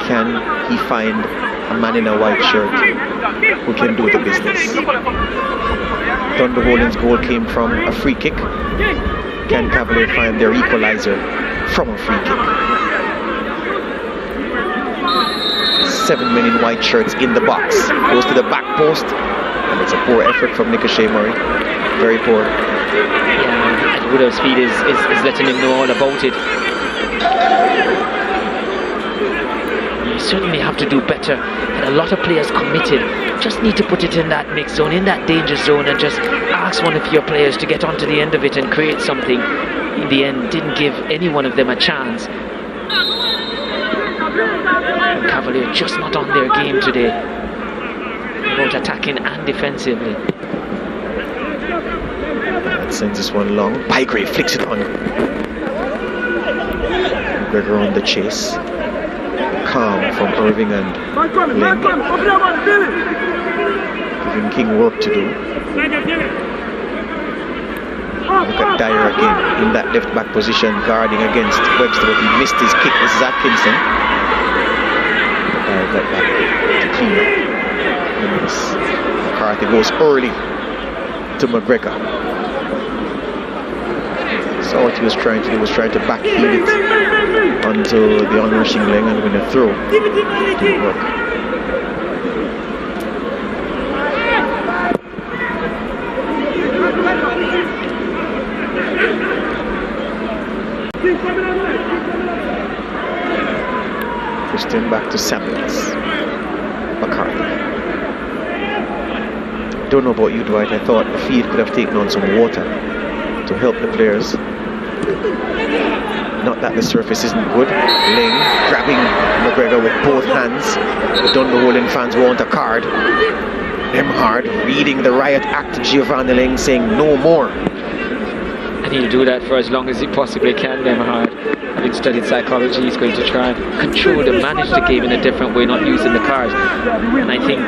Can he find a man in a white shirt who can do the business? Dunbeholden's goal came from a free kick. Can Cavalier find their equalizer from a free kick? 7 men in white shirts in the box. Goes to the back post. And it's a poor effort from Ricochet Murray. Very poor. Yeah, and Woodow's speed is letting him know all about it. You certainly have to do better. And a lot of players committed. Just need to put it in that mix zone, in that danger zone, and just ask one of your players to get onto the end of it and create something. In the end, didn't give any one of them a chance. Cavalier just not on their game today, both attacking and defensively. That sends this one long. Bygrave flicks it on. McGregor on the chase. Calm from Irving and Ling. Giving King work to do. Look at Dyer again in that left back position, guarding against Webster, but he missed his kick. This is Atkinson. Got back to clean up. McCarthy goes early to McGregor. So what he was trying to do was trying to backheel it onto the onrushing Ling and win a throw. Didn't work. Christian back to Samuels. McCarthy. Don't know about you, Dwight. I thought the field could have taken on some water to help the players. Not that the surface isn't good. Ling grabbing McGregor with both hands. The Dunbeholden fans want a card. Nemhard reading the riot act to Giovanni Ling, saying no more. And he'll do that for as long as he possibly can, Nemhard. Having studied psychology, he's going to try and control and manage the game in a different way, not using the cards. And I think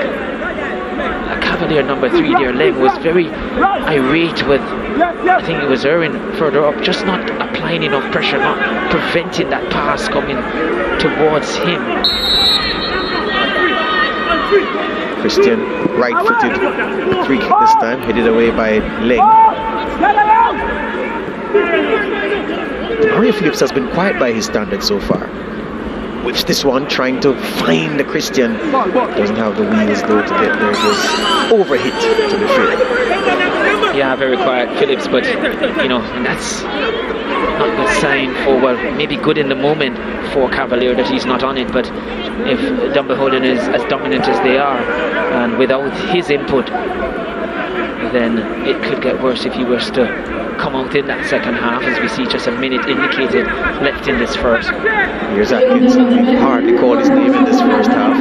Cavalier number 3 there, Ling, was very irate with, I think it was Irwin further up, just not applying enough pressure, not preventing that pass coming towards him. Christian, right-footed free kick this time, headed away by Ling. Mario Phillips has been quiet by his standards so far. Whips this one, trying to find the Christian. Doesn't have the wheels though to get there. Just overhit, to be fair. Yeah, very quiet Phillips, but you know, that's not a good sign for, well, maybe good in the moment for Cavalier that he's not on it, but if Dunbeholden is as dominant as they are, and without his input, then it could get worse if he was to come out in that second half, as we see just a minute indicated left in this first. Here's Atkinson. We hardly called his name in this first half.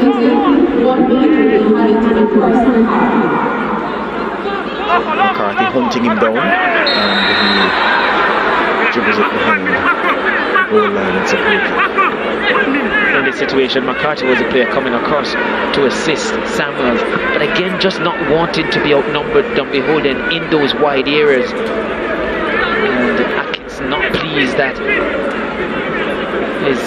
McCarthy hunting him down, and he dribbles it behind the goal line. It's a goal kick. In this situation, McCarthy was a player coming across to assist Samuels, but again just not wanting to be outnumbered Dunbeholden in those wide areas. And Atkins not pleased that his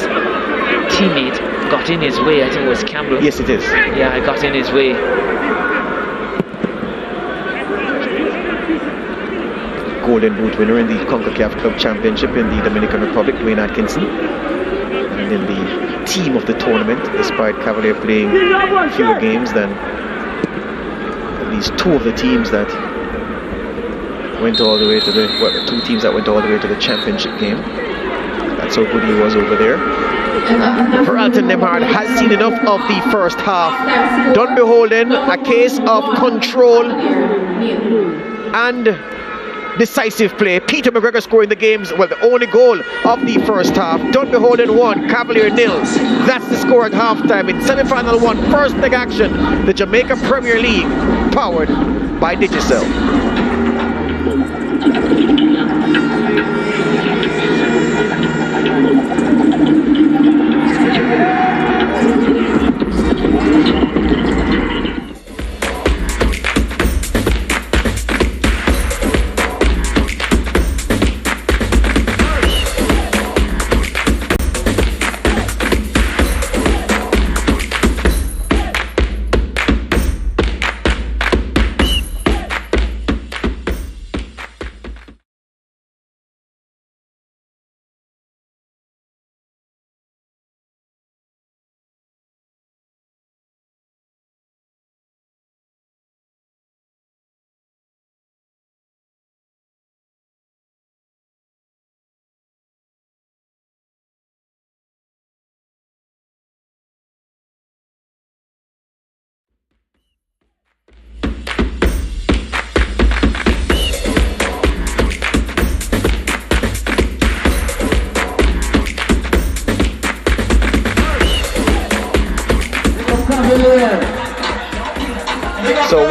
teammate got in his way. I think it was Campbell. Yes, it is. Yeah, got in his way. Golden Boot winner in the CONCACAF Club Championship in the Dominican Republic, Dwayne Atkinson. And in the team of the tournament, despite Cavalier playing fewer games than at least two of the teams that went all the way to the, well, the two teams that went all the way to the championship game. That's how good he was over there. Peralton Nemhard has seen enough of the first half. Dunbeholden, a case of control and decisive play. Peter McGregor scoring the game's, well, the only goal of the first half. Dunbeholden 1, Cavalier 0. That's the score at halftime in semi-final 1. First leg action, the Jamaica Premier League, powered by Digicel.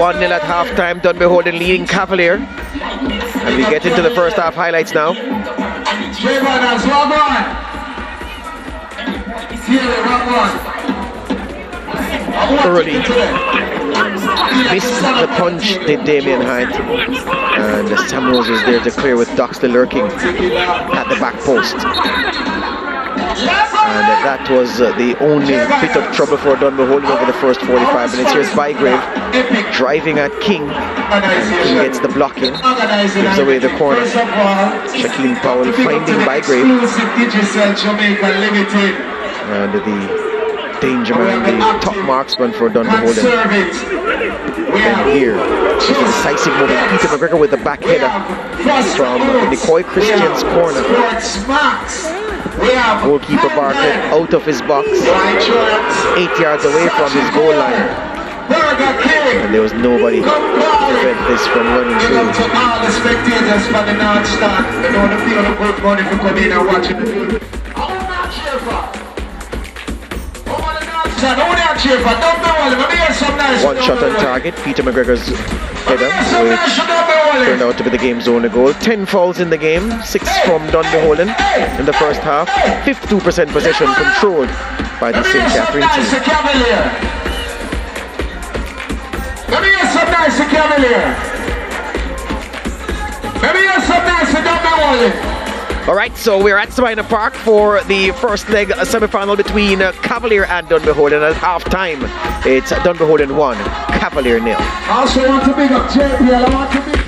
1-0 at halftime. Dunbeholden leading Cavalier. And we get into the first half highlights now. Early. Missed the punch, did Damien Hyde. And Sam Rose was there to clear with Doxley lurking at the back post. And that was the only bit of trouble for Dunbeholden over the first 45 minutes. Here's Bygrave driving at King, and King gets the block in, gives away the corner. Shaquille Powell finding Bygrave, and the danger man, the top marksman for Dunbeholden. And here is the decisive moment. Peter McGregor with the back header from Nicoy Christian's corner. Goalkeeper Bartlett out of his box, 8 yards away from his goal line, and there was nobody to prevent this from running through. All the spectators from the North Stand, they don't feel the good money for coming and watching the film. One shot on target, Peter McGregor's header, which turned out to be the game's only goal. 10 fouls in the game, 6 from Dunbeholden in the first half. 52% possession controlled by the St. Catherine team. Let me get some nice Cavalier. Let me get some nice Dunbeholden. Alright, so we're at Sabina Park for the first leg semi-final between Cavalier and Dunbeholden. At half-time, it's Dunbeholden 1, Cavalier 0. I also want to big up JPL. I want to big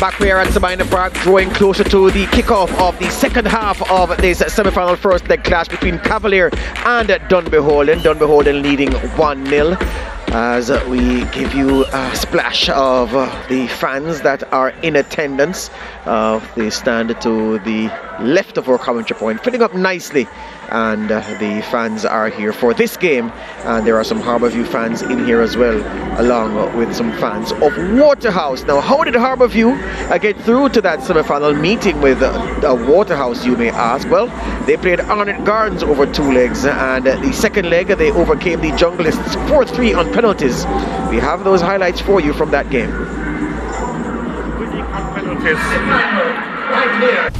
back we are at Sabina Park, drawing closer to the kickoff of the second half of this semi-final first leg clash between Cavalier and Dunbeholden. Dunbeholden leading 1-0. As we give you a splash of the fans that are in attendance. They stand to the left of our commentary point, filling up nicely, and the fans are here for this game, and there are some Harbourview fans in here as well, along with some fans of Waterhouse. Now, how did Harbourview get through to that semi-final meeting with Waterhouse, you may ask? Well, they played Arnott Gardens over 2 legs, and the second leg they overcame the Junglists 4-3 on penalties. We have those highlights for you from that game. Winning on penalties. Right here.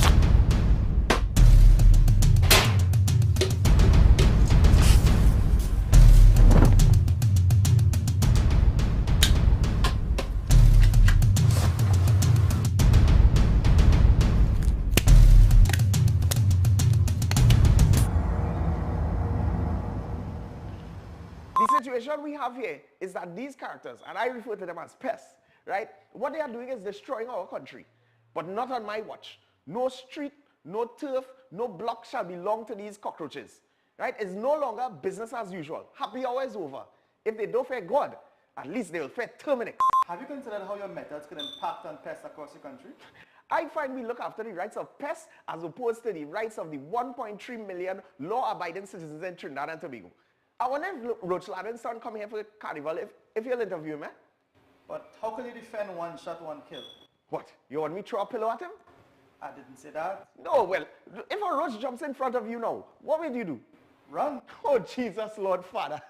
The situation we have here is that these characters, and I refer to them as pests, right? What they are doing is destroying our country, but not on my watch. No street, no turf, no block shall belong to these cockroaches, right? It's no longer business as usual. Happy hour is over. If they don't fear God, at least they will fear Terminix. Have you considered how your methods can impact on pests across the country? I find we look after the rights of pests as opposed to the rights of the 1.3 million law-abiding citizens in Trinidad and Tobago. I wonder if Roach Ladden's son come here for the carnival if you'll interview him, eh? But how can you defend one shot, one kill? What? You want me to throw a pillow at him? I didn't say that. No, well, if a roach jumps in front of you now, what will you do? Run. Oh, Jesus, Lord Father.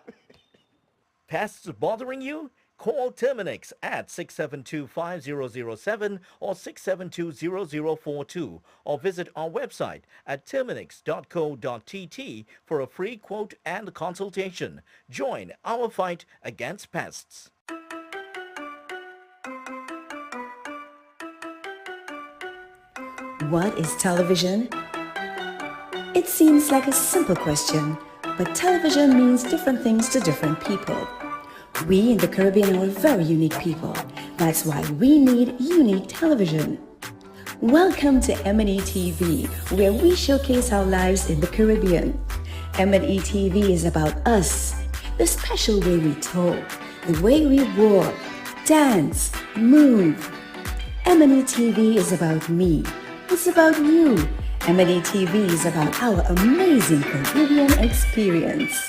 Pests bothering you? Call Terminix at 672-5007 or 672-0042 or visit our website at terminix.co.tt for a free quote and consultation. Join our fight against pests. What is television? It seems like a simple question, but television means different things to different people. We in the Caribbean are very unique people. That's why we need unique television. Welcome to M&E TV, where we showcase our lives in the Caribbean. M&E TV is about us, the special way we talk, the way we walk, dance, move. M&E TV is about me. It's about you. M&E TV is about our amazing Caribbean experience.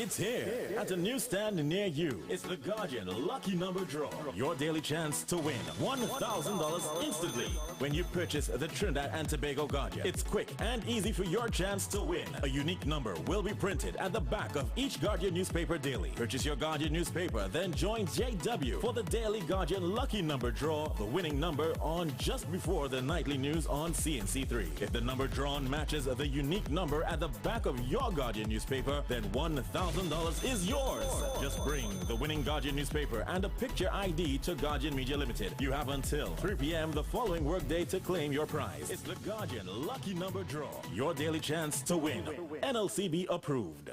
It's here at a newsstand near you. It's the Guardian Lucky Number Draw. Your daily chance to win $1,000 instantly when you purchase the Trinidad and Tobago Guardian. It's quick and easy for your chance to win. A unique number will be printed at the back of each Guardian newspaper daily. Purchase your Guardian newspaper, then join JW for the daily Guardian Lucky Number Draw, the winning number on just before the nightly news on CNC3. If the number drawn matches the unique number at the back of your Guardian newspaper, then $1,000 is yours. Just bring the winning Guardian newspaper and a picture ID to Guardian Media Limited. You have until 3 p.m. the following workday to claim your prize. It's the Guardian Lucky Number Draw. Your daily chance to win. NLCB approved.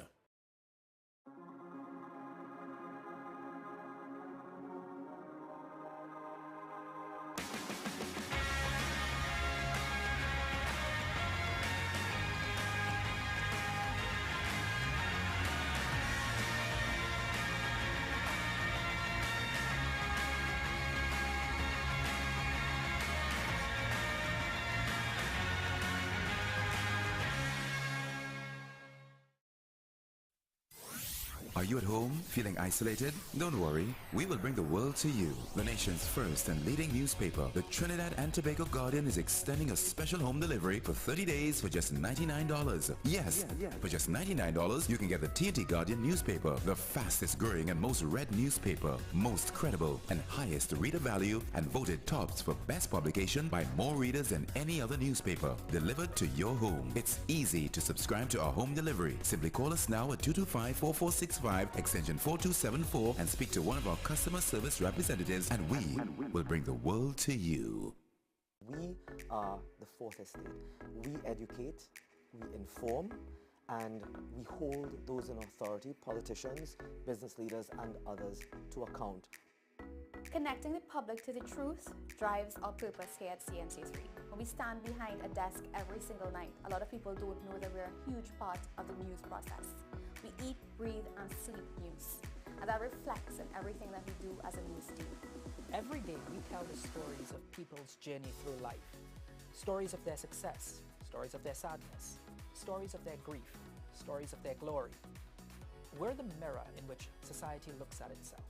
Are you at home, feeling isolated? Don't worry, we will bring the world to you. The nation's first and leading newspaper, the Trinidad and Tobago Guardian, is extending a special home delivery for 30 days for just $99. Yes, for just $99, you can get the TNT Guardian newspaper, the fastest growing and most read newspaper, most credible and highest reader value, and voted tops for best publication by more readers than any other newspaper, delivered to your home. It's easy to subscribe to our home delivery. Simply call us now at 225-4465 665 extension 4274 and speak to one of our customer service representatives, and we will bring the world to you. We are the fourth estate. We educate, we inform, and we hold those in authority, politicians, business leaders, and others, to account. Connecting the public to the truth drives our purpose here at CNC3. When we stand behind a desk every single night, a lot of people don't know that we're a huge part of the news process. We eat, breathe, and sleep news. And that reflects in everything that we do as a news team. Every day we tell the stories of people's journey through life. Stories of their success, stories of their sadness, stories of their grief, stories of their glory. We're the mirror in which society looks at itself.